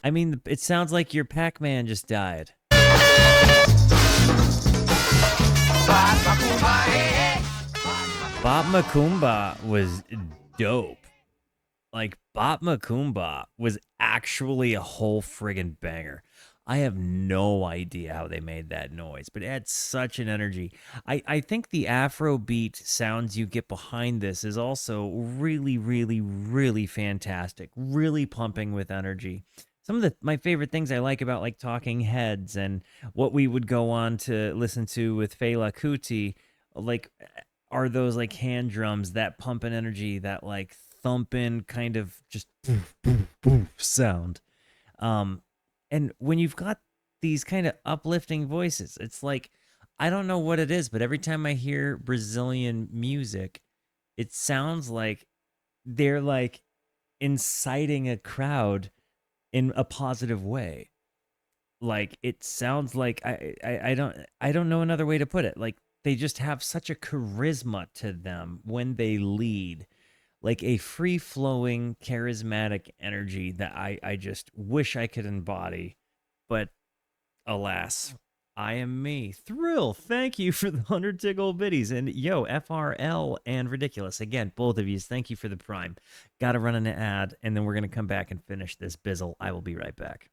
I mean, it sounds like your Pac-Man just died. Bop Macumba was dope. Like, Bop Macumba was actually a whole friggin' banger. I have no idea how they made that noise, but it had such an energy. I think the Afrobeat sounds you get behind this is also really, really, really fantastic. Really pumping with energy. Some of my favorite things I like about like Talking Heads and what we would go on to listen to with Fela Kuti, like, are those like hand drums, that pumping energy, that like thumping kind of just boom, boom, boom sound. And when you've got these kind of uplifting voices, it's like, I don't know what it is, but every time I hear Brazilian music, it sounds like they're like inciting a crowd in a positive way. Like it sounds like I don't know another way to put it. Like they just have such a charisma to them when they lead, like a free flowing, charismatic energy that I just wish I could embody. But alas, I am me. Thrill, thank you for the 100 tickle biddies. And yo, FRL and Ridiculous. Again, both of you, thank you for the prime. Got to run an ad, and then we're going to come back and finish this bizzle. I will be right back.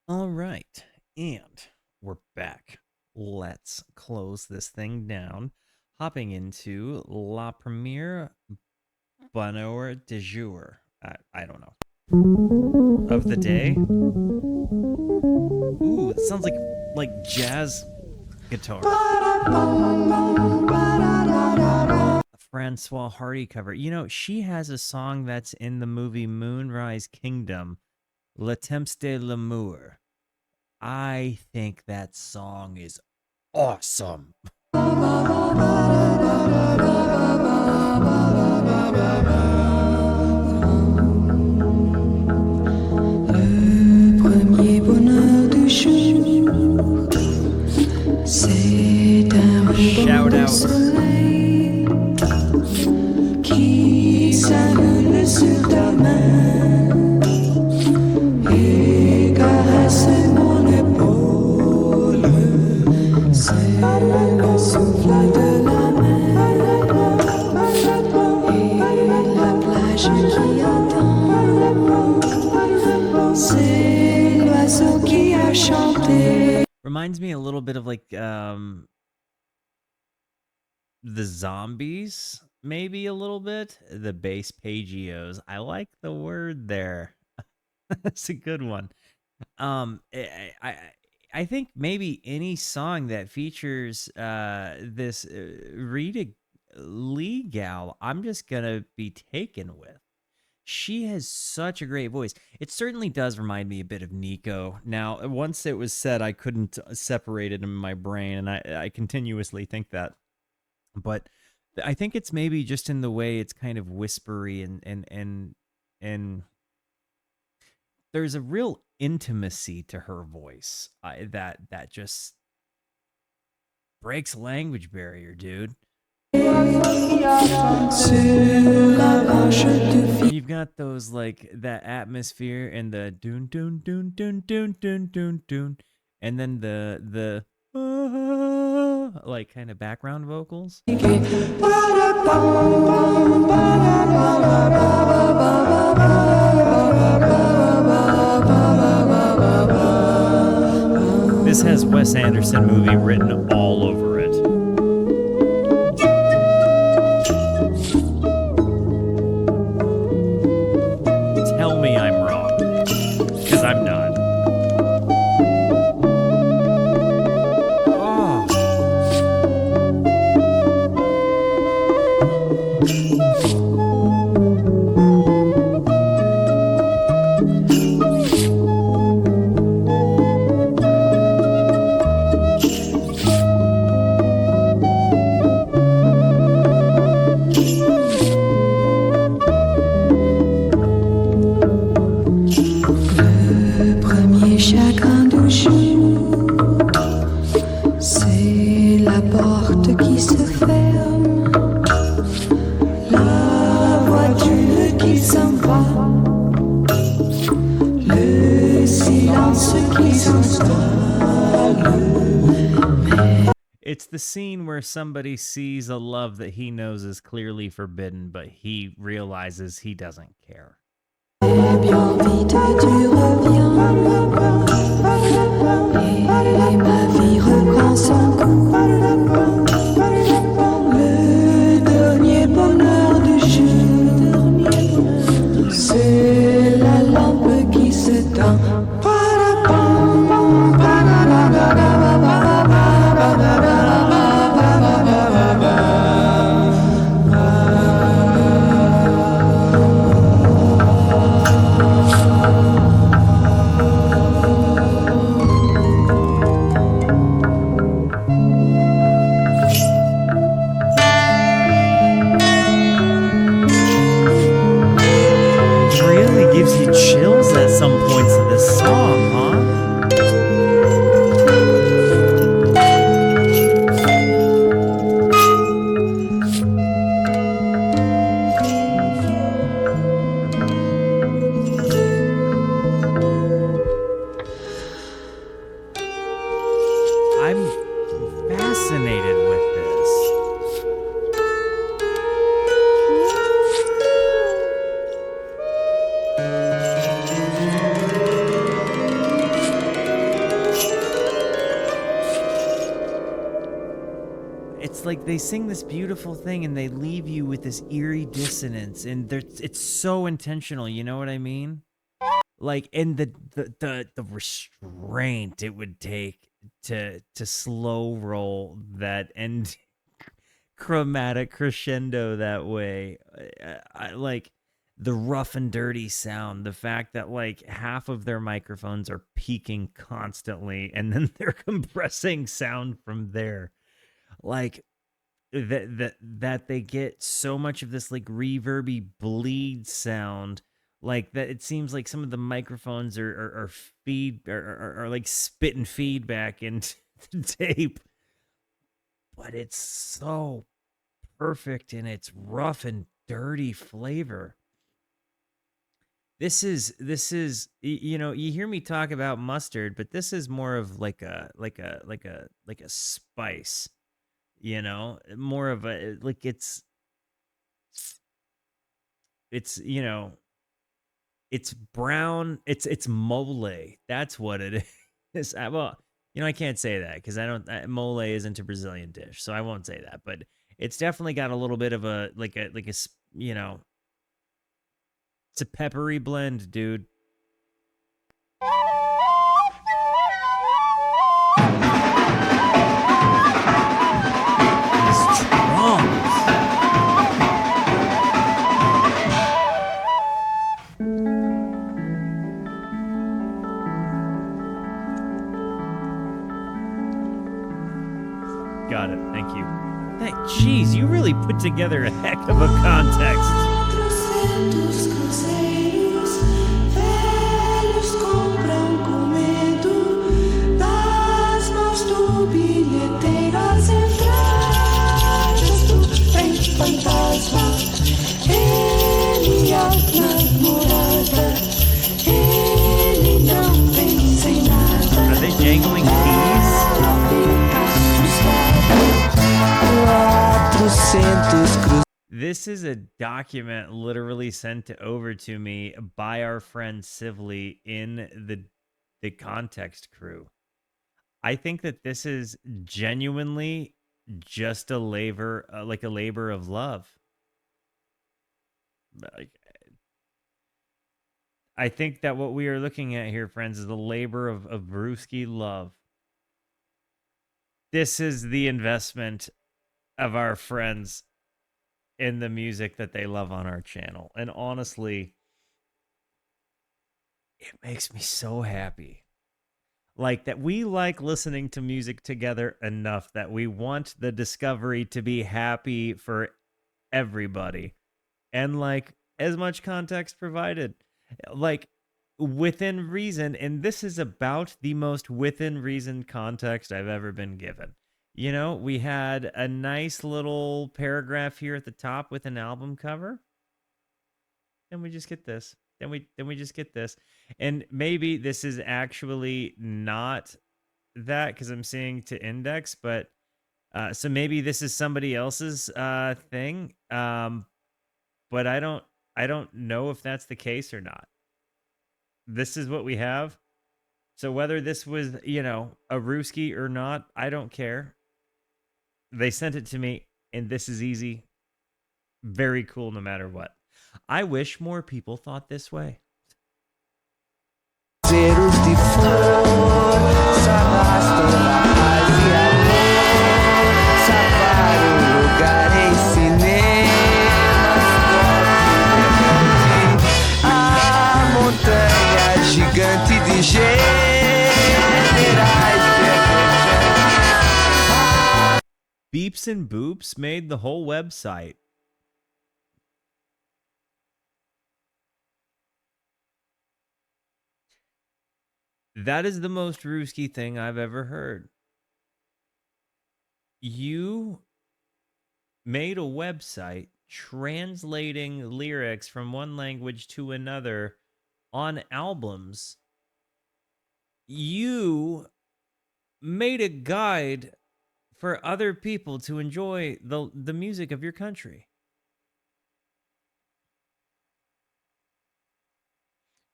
All right, and we're back. Let's close this thing down. Hopping into La Premiere Bonheur de Jour. I don't know. Of the day. Ooh, it sounds like jazz guitar. A Francois Hardy cover. You know, she has a song that's in the movie Moonrise Kingdom, Le Temps de l'amour. I think that song is awesome. Premier bonheur du jour, c'est un Shout rebond de out. soleil qui s'allume sur ta main et caresse mon épaule. C'est le souffle de la mer et la plage qui attend. C'est l'oiseau qui a chanté. Reminds me a little bit of like the Zombies, maybe a little bit. The bass pagios. I like the word there. That's a good one. I think maybe any song that features this Rita Lee gal, I'm just gonna be taken with. She has such a great voice. It certainly does remind me a bit of Nico. Now, once it was said, I couldn't separate it in my brain, and I continuously think that. But I think it's maybe just in the way it's kind of whispery and there's a real intimacy to her voice that just breaks language barrier, dude. You've got those like that atmosphere and the doon doon doon doon doon doon doon doon, and then the like kind of background vocals. This has Wes Anderson movie written all over it. Tell me I'm wrong, because I'm not. Oh. Le premier chagrin du jour, c'est la porte qui se ferme, la voiture qui s'en va, le silence qui s'installe. It's the scene where somebody sees a love that he knows is clearly forbidden, but he realizes he doesn't care. Et bien vite tu reviens, et ma vie reprend son cours. Le dernier bonheur du jour, c'est la lampe qui s'éteint. fascinated with this. It's like they sing this beautiful thing and they leave you with this eerie dissonance, and it's so intentional, you know what I mean? Like, and the restraint it would take to slow roll that end chromatic crescendo that way. I like the rough and dirty sound, the fact that like half of their microphones are peaking constantly and then they're compressing sound from there. Like that they get so much of this like reverby bleed sound, like that it seems like some of the microphones are like spitting feedback into the tape, but it's so perfect in its rough and dirty flavor. This is you know, you hear me talk about mustard, but this is more of like a spice, you know, more of a like it's you know, it's brown, it's mole. That's what it is. Well, you know, I can't say that because I don't mole isn't a Brazilian dish, so I won't say that. But it's definitely got a little bit of a you know, it's a peppery blend, dude. These drums. Got it. Thank you. Jeez, you really put together a heck of a context. 400 cruzeiros velhos compram com medo das mãos do bilheteiro as entradas do trem fantasma. Ele é a namorada, ele não pensa em nada. Are they jangling keys? Ela fica assustada. 400 cruzeiros. This is a document literally sent over to me by our friend Sively in the context crew. I think that this is genuinely just a labor, like a labor of love. Like, I think that what we are looking at here, friends, is the labor of Brewski love. This is the investment of our friends in the music that they love on our channel. And honestly, it makes me so happy. Like that we like listening to music together enough that we want the discovery to be happy for everybody. And like as much context provided. Like within reason, and this is about the most within reason context I've ever been given. You know, we had a nice little paragraph here at the top with an album cover. And we just get this. Then we just get this. And maybe this is actually not that because I'm seeing to index, but so maybe this is somebody else's thing. But I don't know if that's the case or not. This is what we have. So whether this was, you know, a Rooski or not, I don't care. They sent it to me, and this is easy. Very cool no matter what. I wish more people thought this way. Cruzeiros de força arrastam a paz e amor. Salvar um lugar em cinemas, toque rebelde. A montanha gigante de generais verdejantes. Beeps and Boops made the whole website. That is the most Rooski thing I've ever heard. You made a website translating lyrics from one language to another on albums. You made a guide for other people to enjoy the music of your country.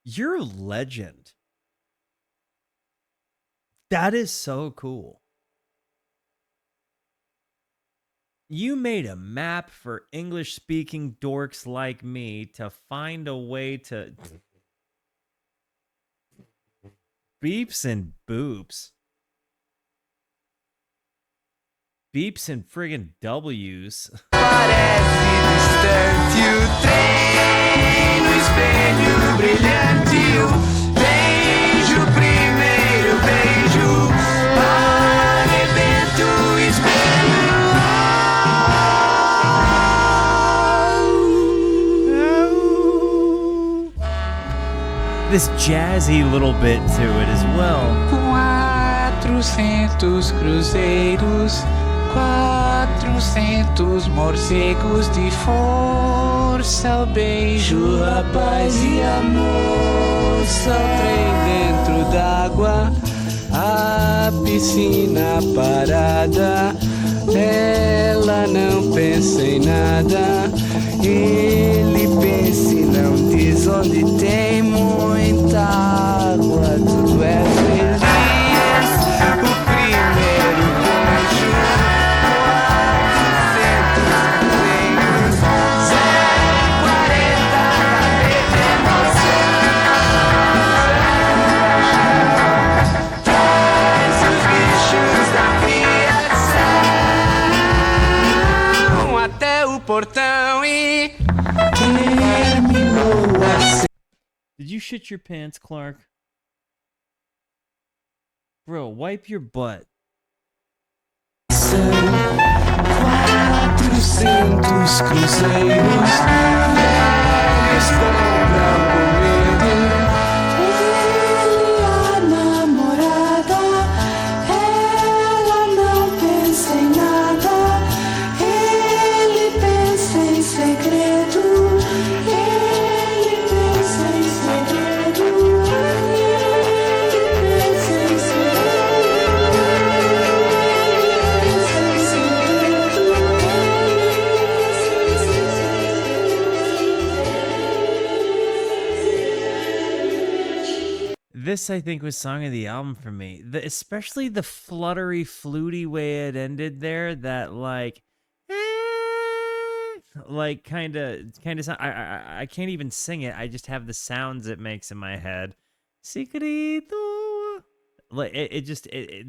You're a legend. That is so cool. You made a map for English-speaking dorks like me to find a way to... Beeps and boops. Beeps and friggin' W's. Parece distante o trem no espelho brilhante. O beijo, primeiro beijo, arrebenta o espelho. This jazzy little bit to it as well. 400 cruzeiros, 400 morcegos de força, o beijo, a paz e a moça, o trem dentro d'água, a piscina parada, ela não pensa em nada, ele pensa e não diz onde tem muita água, tudo é feliz. O primeiro beijo, 400 040 KB de emoção. Traz os bichos da criação até o portão e terminou assim. Did you shit your pants, Clark? Bro, wipe your butt. 400 cruzeiros, velhos compram comida. Ele a namorada, ela não pensa em nada, ele pensa em segredo, ele pensa em segredo, ele pensa em This, I think, was song of the album for me. Especially the fluttery, fluty way it ended there. That like kind of sound. I can't even sing it. I just have the sounds it makes in my head. Secreto. Like it just I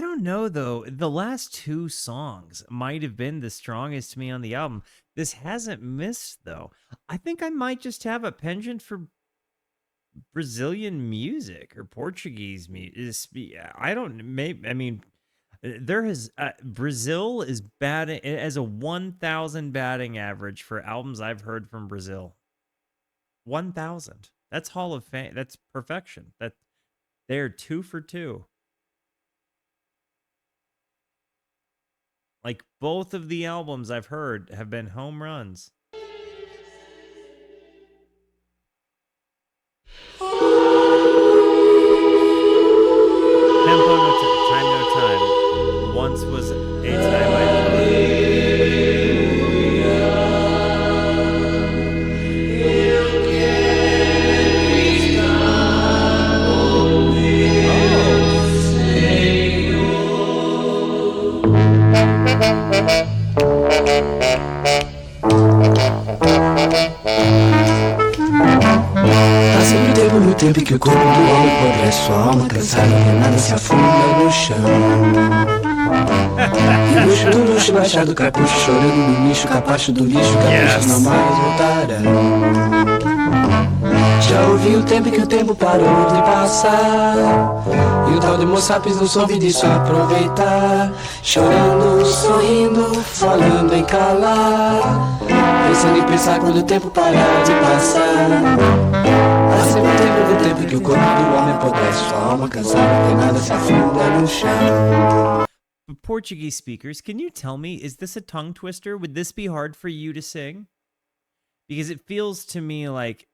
don't know though. The last two songs might have been the strongest to me on the album. This hasn't missed though. I think I might just have a penchant for Brazilian music or Portuguese music. I don't. Maybe I mean, there has Brazil is batting as a 1,000 batting average for albums I've heard from Brazil. 1,000. That's Hall of Fame. That's perfection. That they're 2 for 2. Like both of the albums I've heard have been home runs. Tempo no time, no time. Once was a time I Há sempre tempo no tempo em que o corpo do homem apodrece, sua alma cansada, penada se afunda no chão. E o luxo do luxo baixado, capucho chorando no nicho, capacho do lixo, capuchos não mais voltarão. Já ouvi o tempo em que o tempo parou de passar, e o tal de Moçapes não soube disso aproveitar. Chorando, sorrindo, falando em calar, pensando em pensar quando o tempo parar de passar. Há sempre tempo no tempo em que o corpo do homem apodrece, sua alma cansada, penada se afunda no chão. Portuguese speakers, can you tell me, is this a tongue twister? Would this be hard for you to sing? Because it feels to me like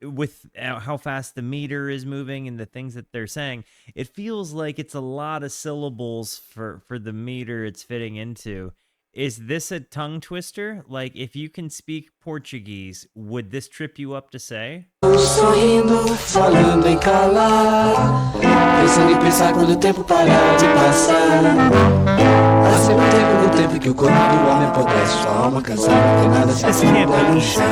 with how fast the meter is moving and the things that they're saying, it feels like it's a lot of syllables for the meter it's fitting into. Is this a tongue twister? Like, if you can speak Portuguese, would this trip you up to say? Sorrindo, falando em calar, pensando em pensar quando o tempo parar de passar. Há sempre tempo no tempo que o corpo do homem apodrece, sua alma cansada, que nada se assinta no chão.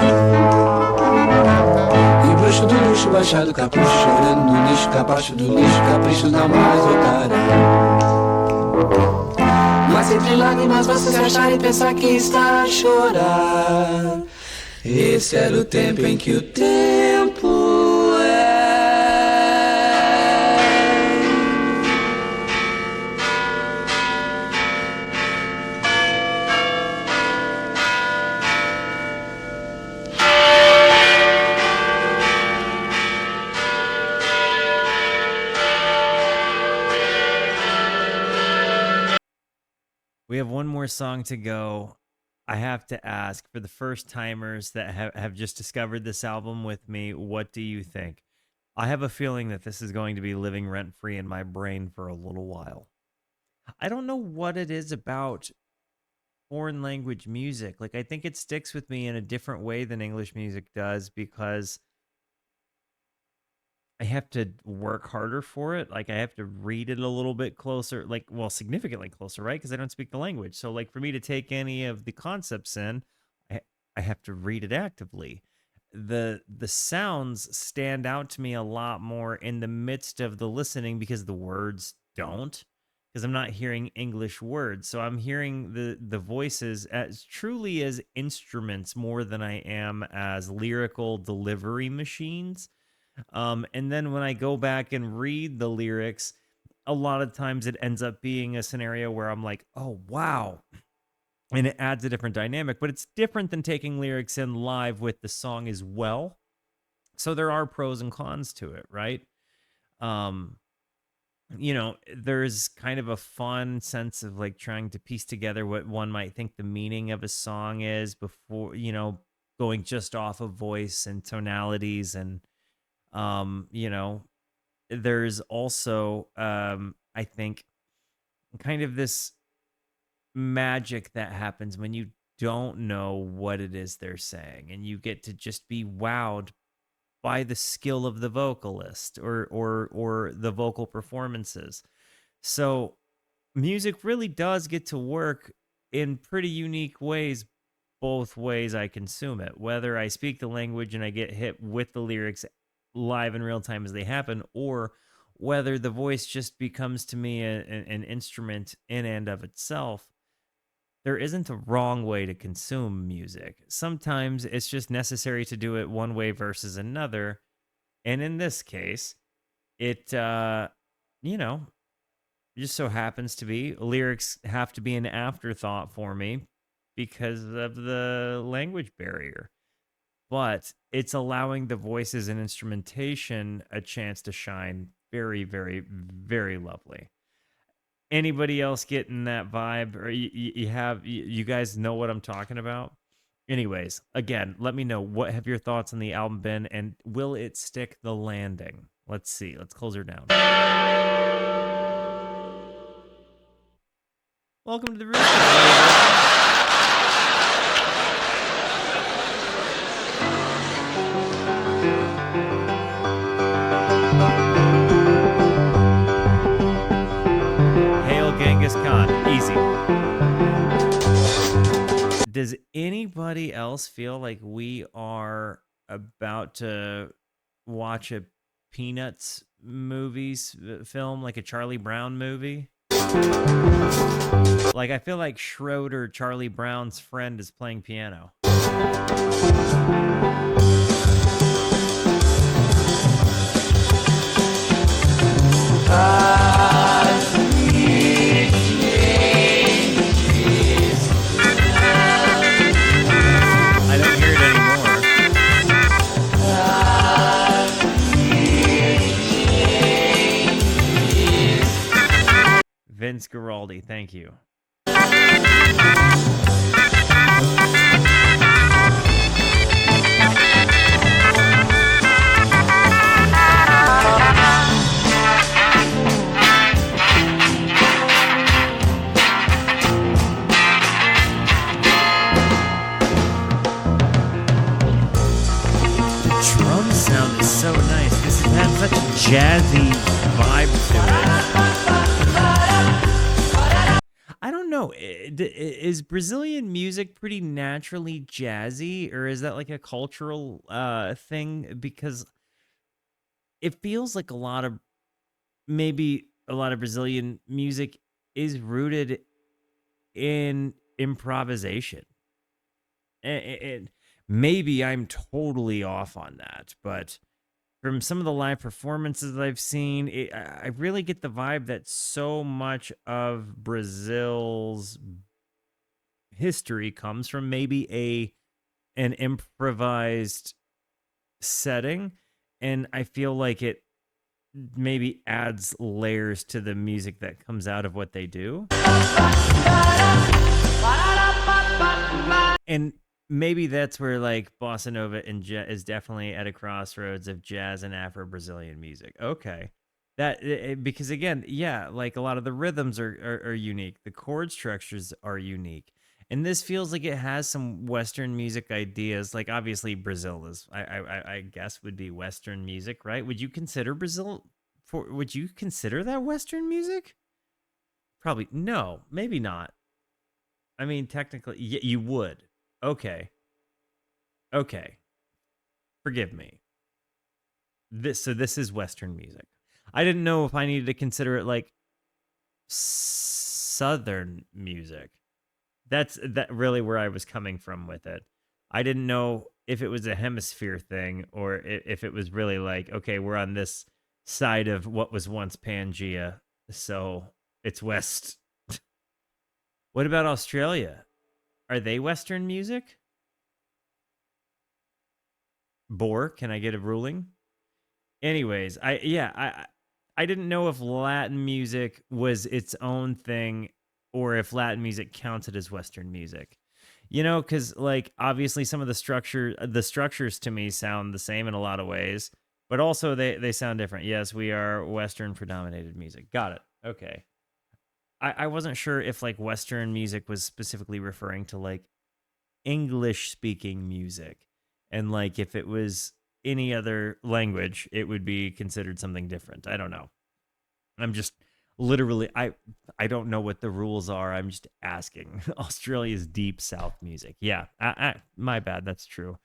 E o bruxo do luxo baixado, capricho chorando no lixo, capacho do lixo, capricho não mais voltará. Mas entre lágrimas você se achar e pensar que está a chorar. Esse era o tempo em que o tempo é. We have one more song to go. I have to ask, for the first timers that have just discovered this album with me, what do you think? I have a feeling that this is going to be living rent-free in my brain for a little while. I don't know what it is about foreign language music. Like, I think it sticks with me in a different way than English music does because I have to work harder for it. Like, I have to read it a little bit closer, like, well, significantly closer, right? Because I don't speak the language. So, like, for me to take any of the concepts in, I have to read it actively. The sounds stand out to me a lot more in the midst of the listening because the words don't, because I'm not hearing English words. So I'm hearing the voices as truly as instruments more than I am as lyrical delivery machines. And then when I go back and read the lyrics, a lot of times it ends up being a scenario where I'm like, oh, wow. And it adds a different dynamic, but it's different than taking lyrics in live with the song as well. So there are pros and cons to it, right? You know, there's kind of a fun sense of like trying to piece together what one might think the meaning of a song is before, you know, going just off of voice and tonalities. And, you know, there's also, I think, kind of this magic that happens when you don't know what it is they're saying and you get to just be wowed by the skill of the vocalist or the vocal performances. So music really does get to work in pretty unique ways, both ways I consume it, whether I speak the language and I get hit with the lyrics live in real time as they happen, or whether the voice just becomes to me an instrument in and of itself. There isn't a wrong way to consume music. Sometimes it's just necessary to do it one way versus another. And in this case, it, you know, just so happens to be lyrics have to be an afterthought for me because of the language barrier. But it's allowing the voices and instrumentation a chance to shine. Very, very, very lovely. Anybody else getting that vibe? Or you guys know what I'm talking about? Anyways, again, let me know, what have your thoughts on the album been, and will it stick the landing? Let's see. Let's close her down. Welcome to the room. Genghis Khan, easy. Does anybody else feel like we are about to watch a Peanuts film, like a Charlie Brown movie? Like, I feel like Schroeder, Charlie Brown's friend, is playing piano. Vince Guaraldi, thank you. such a jazzy vibe to it. I don't know. Is Brazilian music pretty naturally jazzy, or is that like a cultural thing? Because it feels like maybe a lot of Brazilian music is rooted in improvisation. And maybe I'm totally off on that, but from some of the live performances that I've seen, I really get the vibe that so much of Brazil's history comes from maybe an improvised setting, and I feel like it maybe adds layers to the music that comes out of what they do. And maybe that's where like bossa nova and is definitely at a crossroads of jazz and Afro-Brazilian music. Okay. Because again, yeah, like a lot of the rhythms are unique. The chord structures are unique. And this feels like it has some Western music ideas. Like obviously Brazil is, I guess would be Western music, right? Would you consider would you consider that Western music? Probably, no, maybe not. I mean, technically, you would. Okay. Forgive me. This is Western music. I didn't know if I needed to consider it like Southern music. That's really where I was coming from with it. I didn't know if it was a hemisphere thing or if it was really like, okay, we're on this side of what was once Pangea, so it's West. What about Australia? Are they Western music? Bore, can I get a ruling? Anyways, I didn't know if Latin music was its own thing or if Latin music counted as Western music. You know, because like obviously some of the structures to me sound the same in a lot of ways, but also they sound different. Yes, we are Western predominated music. Got it. Okay. I wasn't sure if like Western music was specifically referring to like English speaking music, and like if it was any other language, it would be considered something different. I don't know. I'm just literally, I don't know what the rules are. I'm just asking. Australia's deep South music. Yeah, my bad. That's true.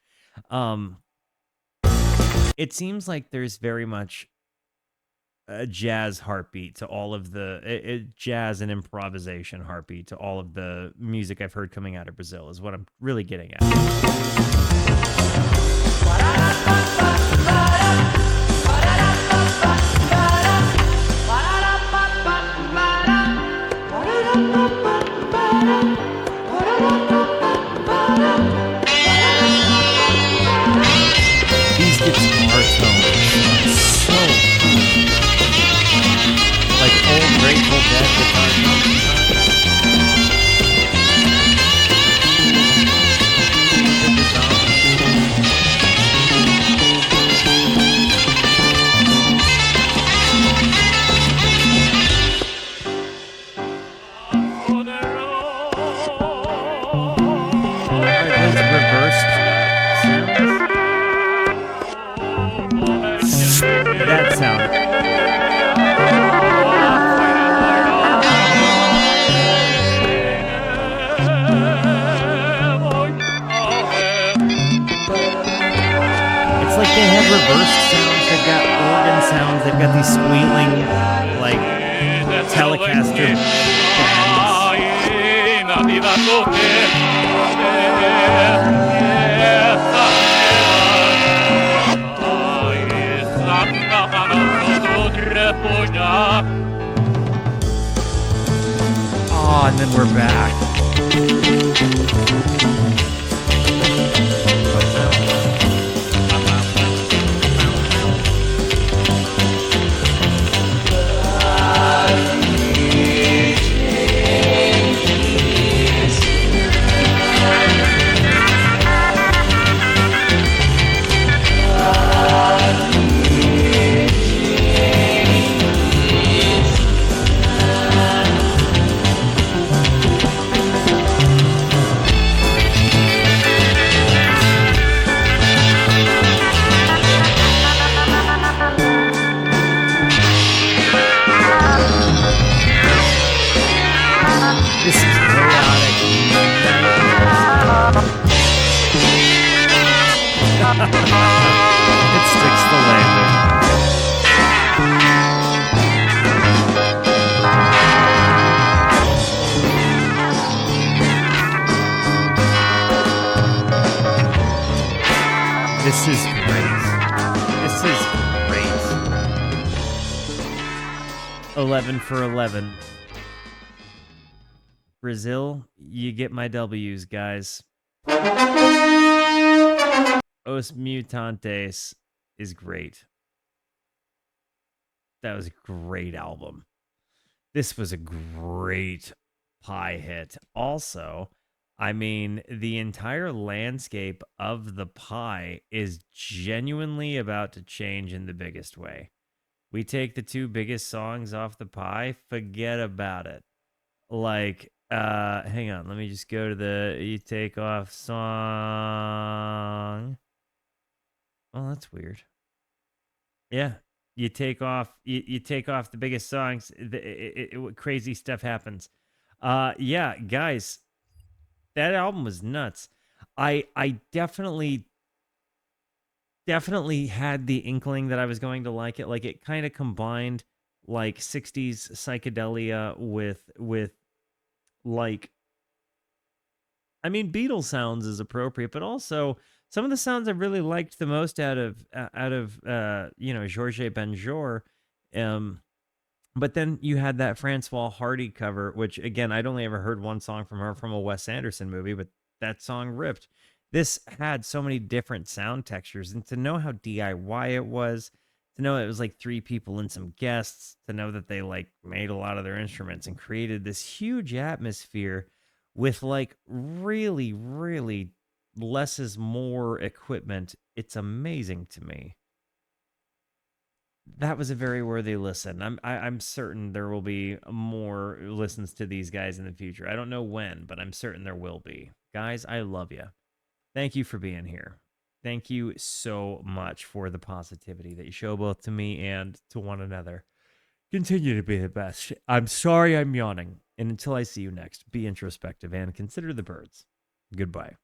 It seems like there's very much a jazz heartbeat to all of the jazz and improvisation heartbeat to all of the music I've heard coming out of Brazil is what I'm really getting at. These guitar tones are so good. Like old Grateful Dead guitar tones. That sound. It's like they have reversed sounds, they've got organ sounds, they've got these squealing, like, Telecaster Oh, and then we're back. 11 for 11. Brazil, you get my W's, guys. Os Mutantes is great. That was a great album. This was a great pie hit. Also, I mean, the entire landscape of the pie is genuinely about to change in the biggest way. We take the two biggest songs off the pie, forget about it. Like, hang on, let me just go to the you take off song. Oh, that's weird. Yeah, you take off you take off the biggest songs, crazy stuff happens. Yeah, guys, that album was nuts. I definitely had the inkling that I was going to like it. Like, it kind of combined like 60s psychedelia with like, I mean, Beatles sounds is appropriate, but also some of the sounds I really liked the most out of Georges Benjour. But then you had that Francois Hardy cover, which, again, I'd only ever heard one song from her from a Wes Anderson movie, but that song ripped. This had so many different sound textures, and to know how DIY it was, to know it was like three people and some guests, to know that they like made a lot of their instruments and created this huge atmosphere with like really, really less is more equipment. It's amazing to me. That was a very worthy listen. I'm certain there will be more listens to these guys in the future. I don't know when, but I'm certain there will be. Guys, I love you. Thank you for being here. Thank you so much for the positivity that you show both to me and to one another. Continue to be the best. I'm sorry I'm yawning. And until I see you next, be introspective and consider the birds. Goodbye.